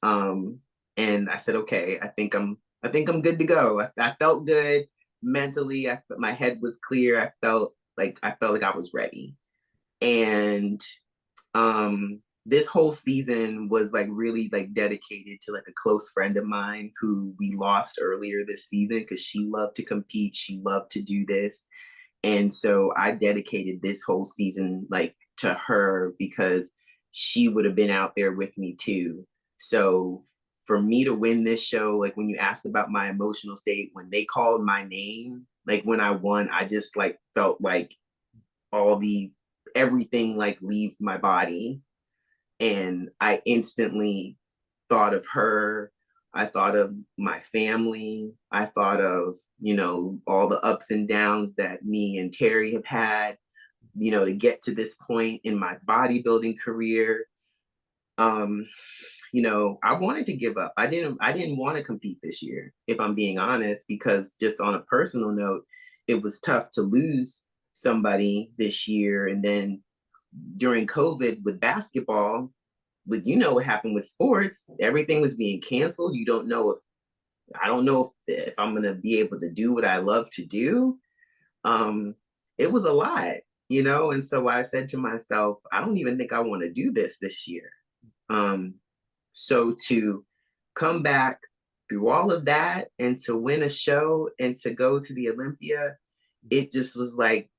And I said, okay, I think I'm good to go. I felt good mentally. My head was clear. I felt like I was ready. And this whole season was like really like dedicated to like a close friend of mine who we lost earlier this season, because she loved to compete. She loved to do this. And so I dedicated this whole season like to her, because she would have been out there with me too. So for me to win this show, like when you asked about my emotional state, when they called my name, like when I won, I just like felt like everything like leave my body. And I instantly thought of her. I thought of my family. I thought of, all the ups and downs that me and Terry have had, to get to this point in my bodybuilding career. I wanted to give up. I didn't want to compete this year, if I'm being honest, because just on a personal note, it was tough to lose somebody this year. And then during COVID with basketball, but what happened with sports, everything was being canceled. I don't know if I'm going to be able to do what I love to do. um, it was a lot, you know? And so I said to myself, I don't even think I want to do this year. Um, so to come back through all of that and to win a show and to go to the Olympia, it just was like,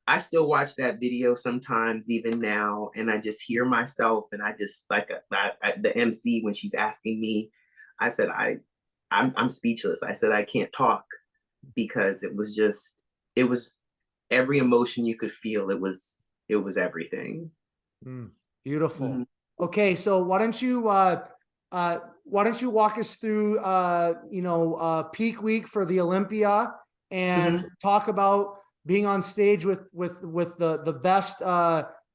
I still watch that video sometimes, even now, and I just hear myself, and I just like the MC when she's asking me, I said I'm speechless. I said I can't talk because it was every emotion you could feel. It was everything. Mm, beautiful. Mm-hmm. Okay, so why don't you walk us through peak week for the Olympia and Mm-hmm. talk about being on stage with the best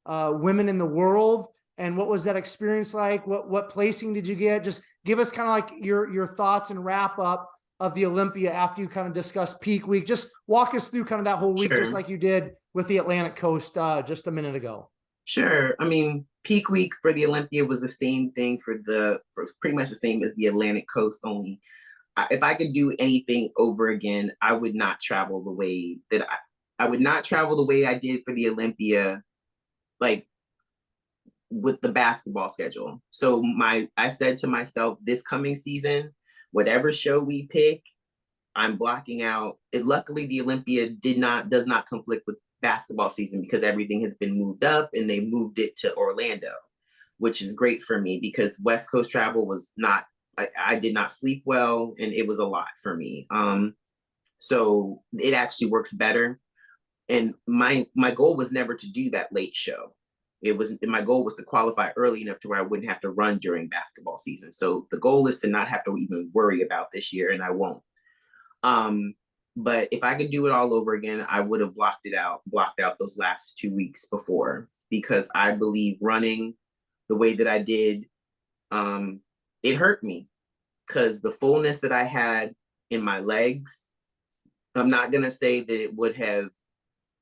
women in the world, and what was that experience like? What placing did you get? Just give us kind of like your thoughts and wrap up of the Olympia after you kind of discuss peak week. Just walk us through kind of that whole week, just Sure. like you did with the Atlantic Coast just a minute ago. Sure. I mean, peak week for the Olympia was the same thing for pretty much the same as the Atlantic Coast, only if I could do anything over again, I would not travel the way that I would not travel the way I did for the Olympia, like with the basketball schedule. So I said to myself, this coming season, whatever show we pick, I'm blocking out. It luckily the Olympia does not conflict with basketball season because everything has been moved up and they moved it to Orlando, which is great for me because West Coast travel was not. I did not sleep well and it was a lot for me. So it actually works better. And my goal was never to do that late show. It was my goal was to qualify early enough to where I wouldn't have to run during basketball season. So the goal is to not have to even worry about this year, and I won't. Um, but if I could do it all over again, I would have blocked out those last 2 weeks before because I believe running the way that I did, it hurt me because the fullness that I had in my legs, I'm not gonna say that it would have.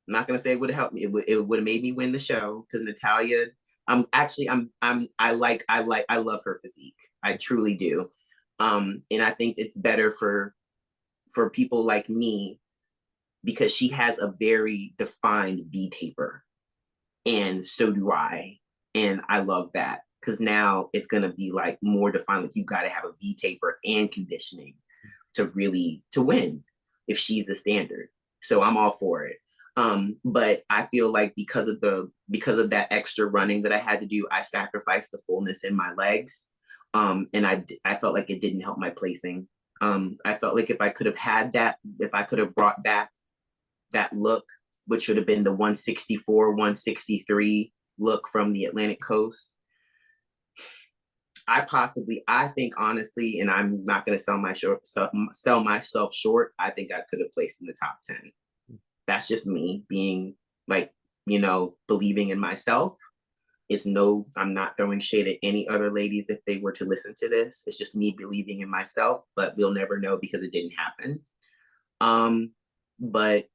I'm not gonna say it would have helped me. It would have made me win the show because Natalia. I love her physique. I truly do. And I think it's better for people like me because she has a very defined V taper, and so do I, and I love that because now it's gonna be like more defined. Like you got to have a V taper and conditioning to win if she's the standard. So I'm all for it. But I feel like because of that extra running that I had to do, I sacrificed the fullness in my legs. And I felt like it didn't help my placing. I felt like if I could have brought back that look, which would have been the 164, 163 look from the Atlantic Coast, I think honestly, and I'm not going to sell myself short. I think I could have placed in the top 10. That's just me being like, believing in myself. I'm not throwing shade at any other ladies if they were to listen to this. It's just me believing in myself, but we'll never know because it didn't happen. But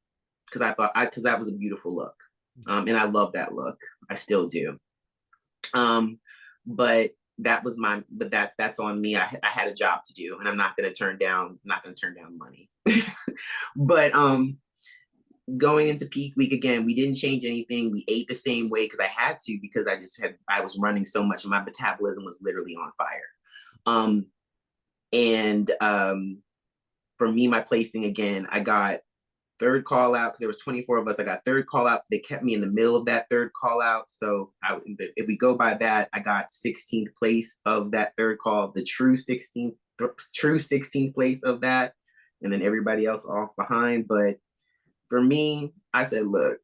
because that was a beautiful look. And I love that look. I still do. But that's on me. I had a job to do and I'm not going to turn down money. But going into peak week again, we didn't change anything. We ate the same way because I had to, because I was running so much and my metabolism was literally on fire. And for me, my placing again, I got third call out because there was 24 of us. I got third call out. They kept me in the middle of that third call out. So if we go by that, I got 16th place of that third call, the true 16th place of that, and then everybody else off behind. But for me, I said, look,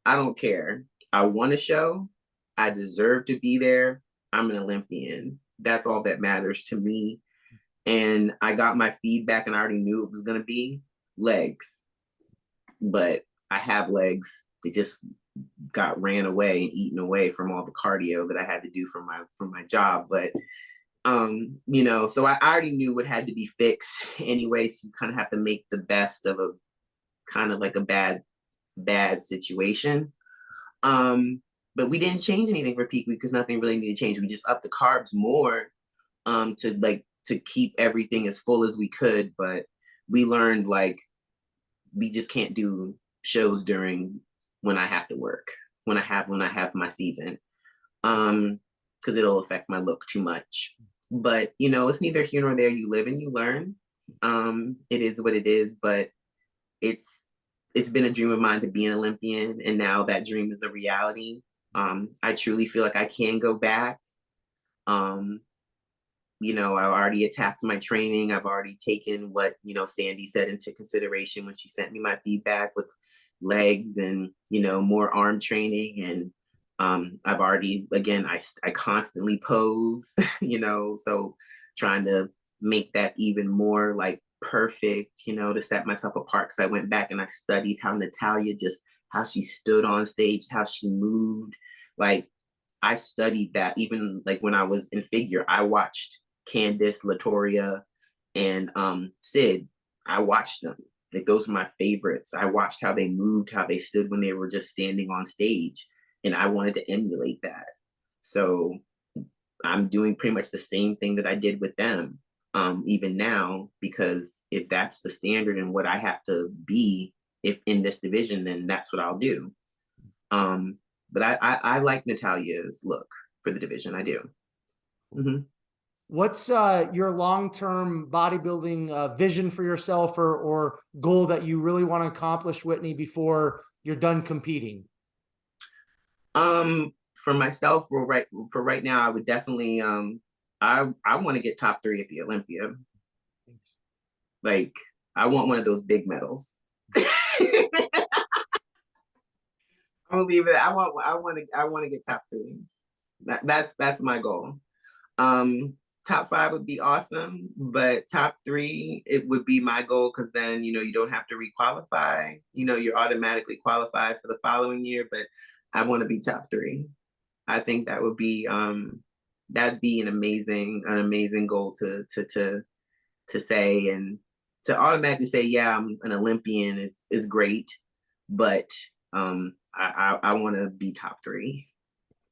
I don't care. I won a show. I deserve to be there. I'm an Olympian. That's all that matters to me. And I got my feedback and I already knew it was going to be legs. But I have legs. They just got ran away and eaten away from all the cardio that I had to do from my job. But so I already knew what had to be fixed anyway. So you kind of have to make the best of a kind of like a bad situation. But we didn't change anything for peak week because nothing really needed to change. We just upped the carbs more to keep everything as full as we could. But we learned like we just can't do shows during when I have to work, when I have my season. Because it'll affect my look too much. But you know, it's neither here nor there. You live and you learn. It is what it is, but it's it's been a dream of mine to be an Olympian, and now that dream is a reality. I truly feel like I can go back. Um, you know, I've already attacked my training. I've already taken what, you know, Sandy said into consideration when she sent me my feedback with legs and, you know, more arm training. And I've already, again, I constantly pose, you know, so trying to make that even more like perfect, you know, to set myself apart. Cause I went back and I studied how Natalia just, how she stood on stage, how she moved. Like I studied that even like when I was in figure, I watched Candice, Latoria, and Sid. I watched them. Like those were my favorites. I watched how they moved, how they stood when they were just standing on stage, and I wanted to emulate that. So I'm doing pretty much the same thing that I did with them, even now, because if that's the standard and what I have to be if in this division, then that's what I'll do. Um, but I like Natalia's look for the division. I do. Mm-hmm. What's your long-term bodybuilding vision for yourself, or goal that you really want to accomplish, Whitney, before you're done competing? For myself, for right now, I would definitely I want to get top 3 at the Olympia. Like I want one of those big medals. I'm gonna leave it. I want to get top 3. That's my goal. Um, top 5 would be awesome, but top 3 it would be my goal because then you know you don't have to requalify. You know you're automatically qualified for the following year. But I want to be top 3. I think that would be that'd be an amazing goal to say, and to automatically say yeah I'm an Olympian is great, but I want to be top 3.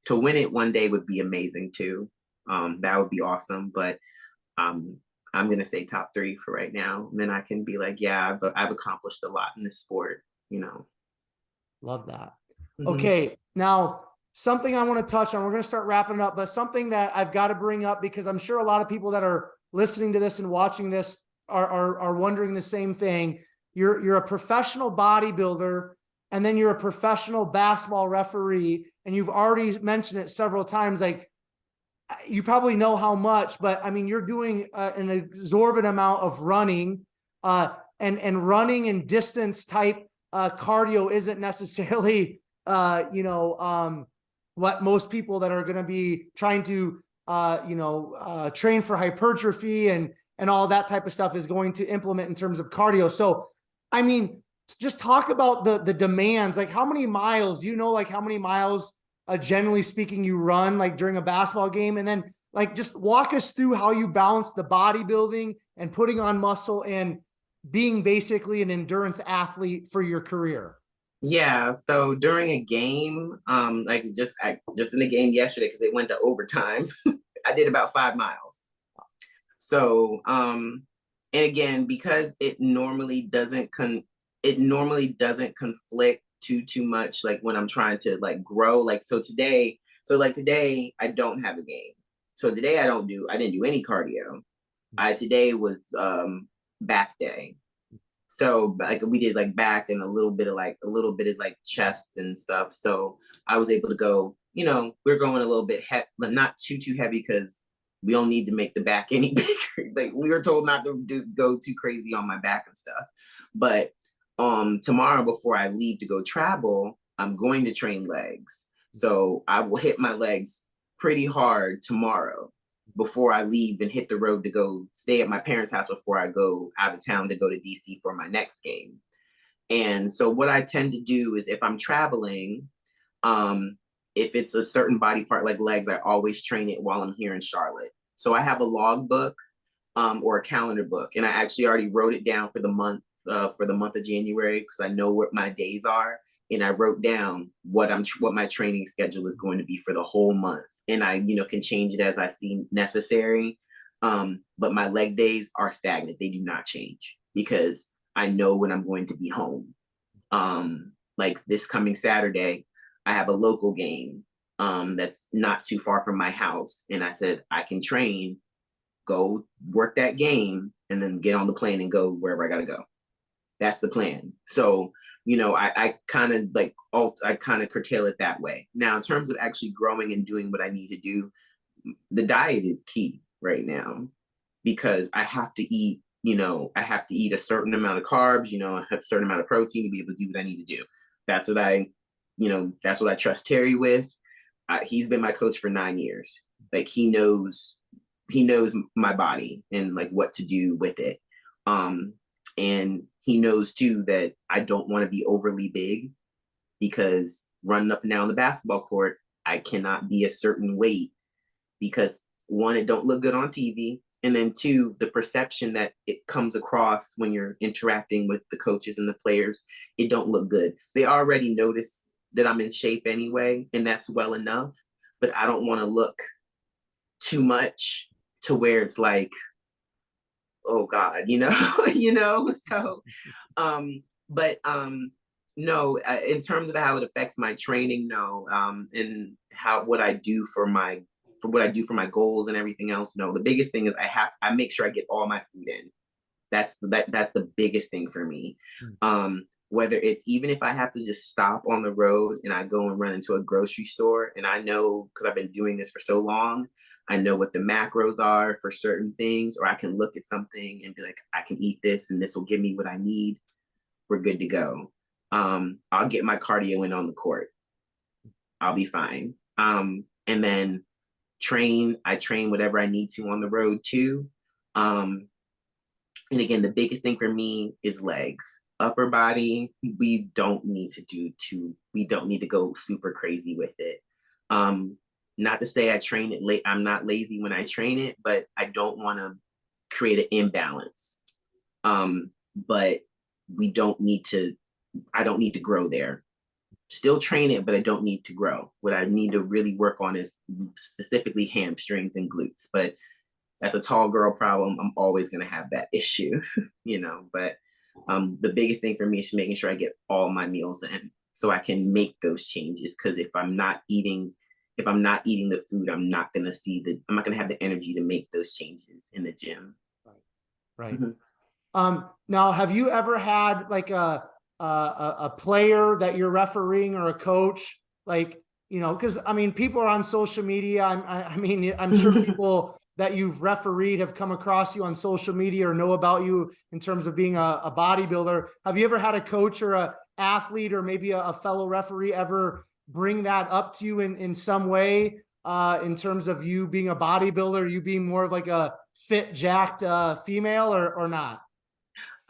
To win it one day would be amazing too. That would be awesome. But um, I'm gonna say top 3 for right now. And then I can be like, yeah, I've accomplished a lot in this sport. You know. Love that. Mm-hmm. Okay, now something I want to touch on. We're going to start wrapping up, but something that I've got to bring up because I'm sure a lot of people that are listening to this and watching this are wondering the same thing. You're a professional bodybuilder, and then you're a professional basketball referee, and you've already mentioned it several times. Like you probably know how much, but I mean, you're doing an exorbitant amount of running, and running and distance type cardio isn't necessarily, what most people that are going to be trying to, train for hypertrophy and all that type of stuff is going to implement in terms of cardio. So, I mean, just talk about the demands. Like, how many miles do you know? Like, how many miles, generally speaking, you run like during a basketball game, and then like just walk us through how you balance the bodybuilding and putting on muscle and being basically an endurance athlete for your career. Yeah. So during a game, like just in the game yesterday because it went to overtime, I did about 5 miles. So and again, because it normally doesn't conflict too much like when I'm trying to like grow. Like today I don't have a game. So today I didn't do any cardio. Today was back day. So like we did like back and a little bit of like chest and stuff. So I was able to go, you know, we're going a little bit but not too heavy because we don't need to make the back any bigger. Like we were told not to go too crazy on my back and stuff. But tomorrow before I leave to go travel, I'm going to train legs. So I will hit my legs pretty hard tomorrow before I leave and hit the road to go stay at my parents' house before I go out of town to go to DC for my next game. And so what I tend to do is if I'm traveling, if it's a certain body part like legs, I always train it while I'm here in Charlotte. So I have a log book or a calendar book, and I actually already wrote it down for the month of January because I know what my days are, and I wrote down what my training schedule is going to be for the whole month, and I can change it as I see necessary. But my leg days are stagnant; they do not change because I know when I'm going to be home. Like this coming Saturday, I have a local game that's not too far from my house. And I said, I can train, go work that game, and then get on the plane and go wherever I got to go. That's the plan. So, I kind of I kind of curtail it that way. Now, in terms of actually growing and doing what I need to do, the diet is key right now because I have to eat, I have to eat a certain amount of carbs, a certain amount of protein to be able to do what I need to do. That's what that's what I trust Terry with. He's been my coach for 9 years. Like he knows my body and like what to do with it. And he knows too that I don't want to be overly big because running up and down the basketball court, I cannot be a certain weight because one, it don't look good on TV. And then two, the perception that it comes across when you're interacting with the coaches and the players, it don't look good. They already notice that I'm in shape anyway, and that's well enough, but I don't want to look too much to where it's like, oh God, so, but no, in terms of how it affects my training, no, and what I do for my goals and everything else, no. The biggest thing is I make sure I get all my food in. That's the biggest thing for me. Whether it's even if I have to just stop on the road and I go and run into a grocery store, and I know because I've been doing this for so long, I know what the macros are for certain things, or I can look at something and be like, I can eat this and this will give me what I need. We're good to go. I'll get my cardio in on the court. I'll be fine. And then I train whatever I need to on the road too. And again, the biggest thing for me is legs. Upper body, we don't need to go super crazy with it. Not to say I train it late. I'm not lazy when I train it, but I don't want to create an imbalance. But I don't need to grow there. Still train it, but I don't need to grow. What I need to really work on is specifically hamstrings and glutes. But that's a tall girl problem. I'm always going to have that issue, but the biggest thing for me is making sure I get all my meals in so I can make those changes. Because if I'm not eating the food, I'm not going to have the energy to make those changes in the gym. Right. Mm-hmm. Now, have you ever had like a player that you're refereeing or a coach, like, because I mean, people are on social media. I'm sure people that you've refereed have come across you on social media or know about you in terms of being a bodybuilder. Have you ever had a coach or a athlete or maybe a fellow referee ever bring that up to you in some way, in terms of you being a bodybuilder, you being more of like a fit, jacked female or not?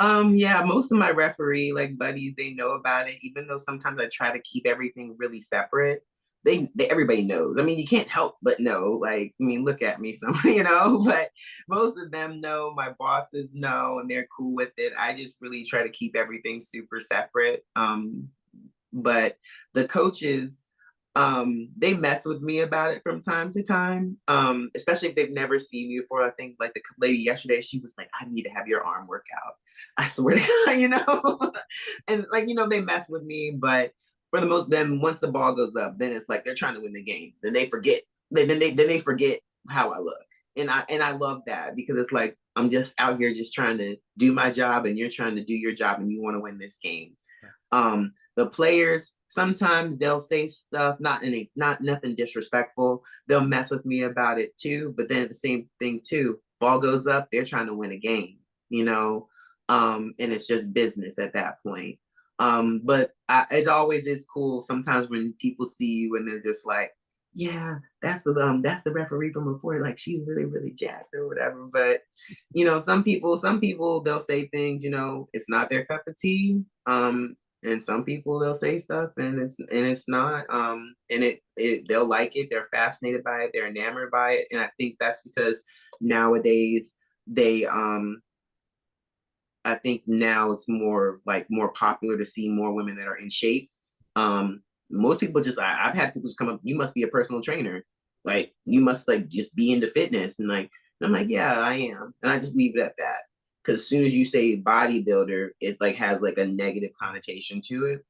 Yeah, most of my referee buddies, they know about it, even though sometimes I try to keep everything really separate. Everybody knows. I mean, you can't help but know. Look at me, but most of them know, my bosses know, and they're cool with it. I just really try to keep everything super separate. But the coaches, they mess with me about it from time to time, especially if they've never seen me before. I think like the lady yesterday, she was like, I need to have your arm workout. I swear to God, and they mess with me, but for the most, then once the ball goes up, then it's like they're trying to win the game. Then they forget. Then they forget how I look, and I love that because it's like I'm just out here just trying to do my job, and you're trying to do your job, and you want to win this game. The players, sometimes they'll say stuff, not nothing disrespectful. They'll mess with me about it too, but then the same thing too. Ball goes up, they're trying to win a game, and it's just business at that point. But it always is cool sometimes when people see you and they're just like, yeah, that's the referee from before. Like she's really, really jacked or whatever. But some people they'll say things, it's not their cup of tea. And some people they'll say stuff and it's not. And they'll like it. They're fascinated by it. They're enamored by it. And I think that's because nowadays I think now it's more popular to see more women that are in shape. Most people I've had people just come up, you must be a personal trainer. You must just be into fitness. And I'm like, yeah, I am. And I just leave it at that. because as soon as you say bodybuilder, it like has like a negative connotation to it.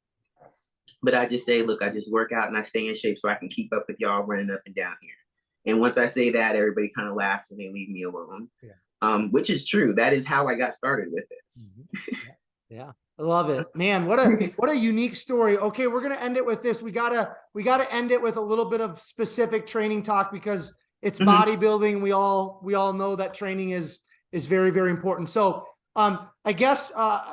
But I just say, look, I just work out and I stay in shape so I can keep up with y'all running up and down here. And once I say that, everybody kind of laughs and they leave me alone. Yeah. Which is true. That is how I got started with this. Mm-hmm. Yeah. I love it, man. What a unique story. Okay, we're gonna end it with this. We gotta end it with a little bit of specific training talk because it's bodybuilding. We all know that training is very, very important. So I guess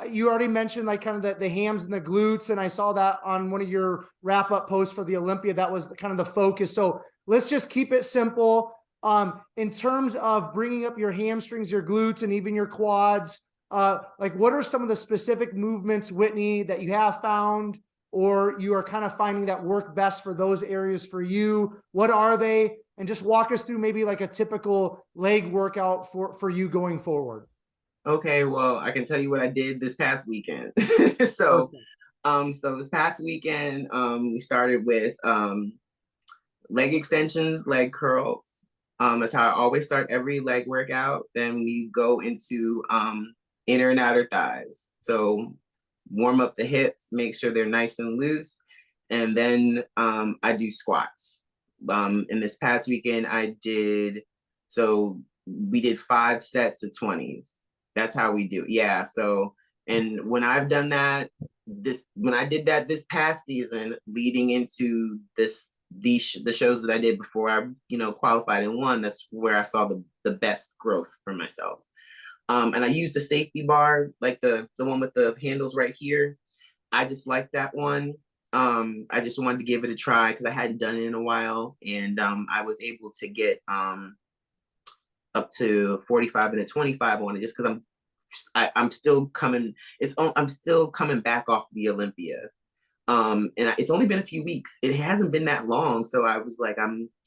you already mentioned like kind of the hams and the glutes, and I saw that on one of your wrap up posts for the Olympia. That was kind of the focus. So let's just keep it simple. In terms of bringing up your hamstrings, your glutes, and even your quads, like what are some of the specific movements, Whitney, that you have found or you are kind of finding that work best for those areas for you? What are they? And just walk us through maybe like a typical leg workout for you going forward. Okay, well, I can tell you what I did this past weekend. So this past weekend, we started with leg extensions, leg curls. That's how I always start every leg workout. Then we go into inner and outer thighs. So warm up the hips, make sure they're nice and loose. And then I do squats. In this past weekend, we did 5 sets of 20s. That's how we do. Yeah. So, and when I've done that, when I did that this past season, leading into the shows that I did before I, qualified and won, that's where I saw the best growth for myself. And I used the safety bar, like the one with the handles right here. I just like that one. I just wanted to give it a try because I hadn't done it in a while, and I was able to get up to 45 and a 25 on it just because I'm still coming. I'm still coming back off the Olympia. And it's only been a few weeks. It hasn't been that long. So I was like,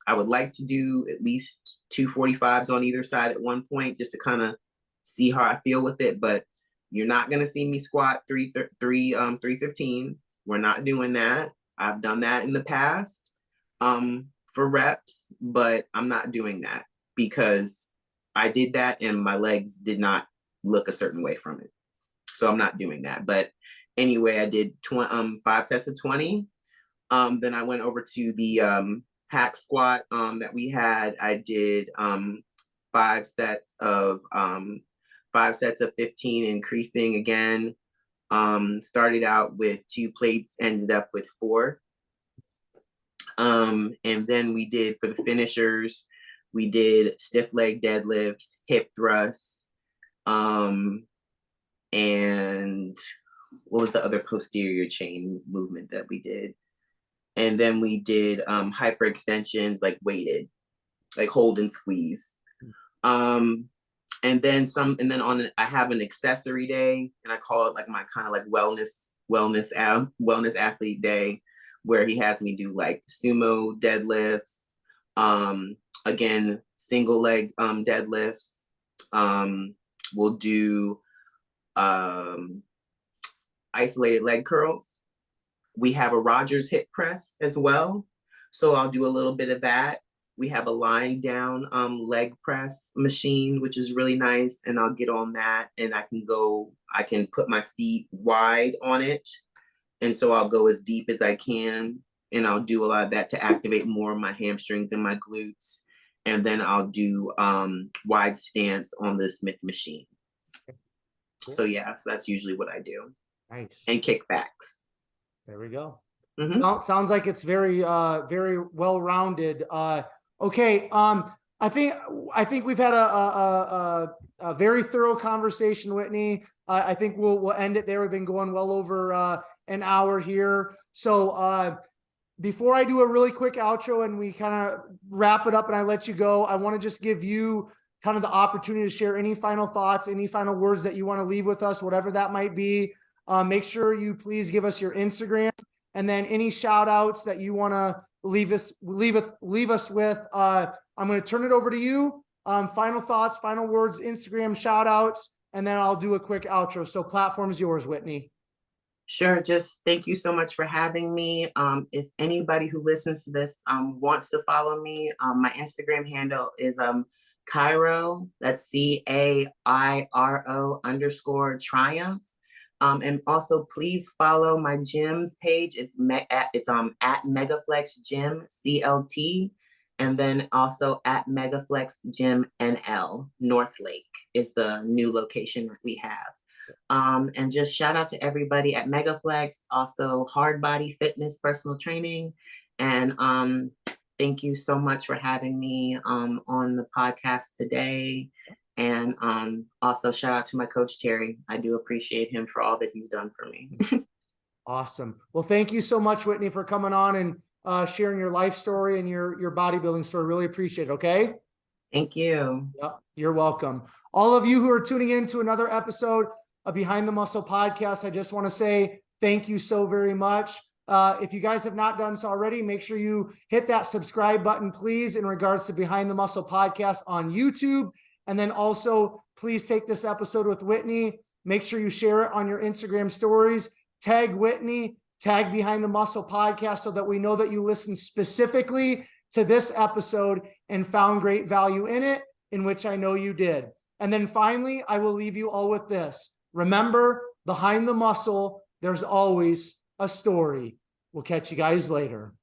I would like to do at least 2 45s on either side at one point, just to kind of see how I feel with it. But you're not going to see me squat 315. We're not doing that. I've done that in the past for reps, but I'm not doing that because I did that and my legs did not look a certain way from it. So I'm not doing that. But anyway, I did 5 sets of 20. Then I went over to the hack squat that we had. I did 5 sets of 15, increasing again. Started out with 2 plates, ended up with 4. And then we did, for the finishers, we did stiff leg deadlifts, hip thrusts, and what was the other posterior chain movement that we did? And then we did hyperextensions, like weighted, like hold and squeeze. And then I have an accessory day, and I call it like my kind of like wellness athlete day, where he has me do like sumo deadlifts, again, single leg deadlifts. We'll do isolated leg curls. We have a Rogers hip press as well. So I'll do a little bit of that. We have a lying down leg press machine, which is really nice. And I'll get on that and I can put my feet wide on it. And so I'll go as deep as I can. And I'll do a lot of that to activate more of my hamstrings and my glutes. And then I'll do wide stance on the Smith machine. Cool. So yeah, so that's usually what I do. Nice. And kickbacks. There we go. Sounds like it's very very well-rounded. Okay. I think we've had a very thorough conversation, Whitney. I think we'll end it there. We've been going well over an hour here. So before I do a really quick outro and we kind of wrap it up and I let you go, I want to just give you kind of the opportunity to share any final thoughts, any final words that you want to leave with us, whatever that might be. Make sure you please give us your Instagram, and then any shout outs that you want to leave us with. I'm going to turn it over to you. Final thoughts, final words, Instagram shout outs, and then I'll do a quick outro. So platform is yours, Whitney. Sure. Just thank you so much for having me. If anybody who listens to this wants to follow me, my Instagram handle is Cairo, that's CAIRO_Triumph. And also please follow my gym's page. It's at Megaflex Gym CLT, and then also at Megaflex Gym NL. North Lake is the new location that we have. And just shout out to everybody at Megaflex, also Hard Body Fitness Personal Training. And thank you so much for having me on the podcast today. And also shout out to my coach, Terry. I do appreciate him for all that he's done for me. Awesome. Well, thank you so much, Whitney, for coming on and sharing your life story and your bodybuilding story. Really appreciate it. Okay. Thank you. Yep, you're welcome. All of you who are tuning in to another episode of Behind the Muscle podcast, I just want to say thank you so very much. If you guys have not done so already, make sure you hit that subscribe button, please, in regards to Behind the Muscle podcast on YouTube. And then also, please take this episode with Whitney. Make sure you share it on your Instagram stories. Tag Whitney, tag Behind the Muscle podcast so that we know that you listened specifically to this episode and found great value in it, in which I know you did. And then finally, I will leave you all with this. Remember, behind the muscle, there's always a story. We'll catch you guys later.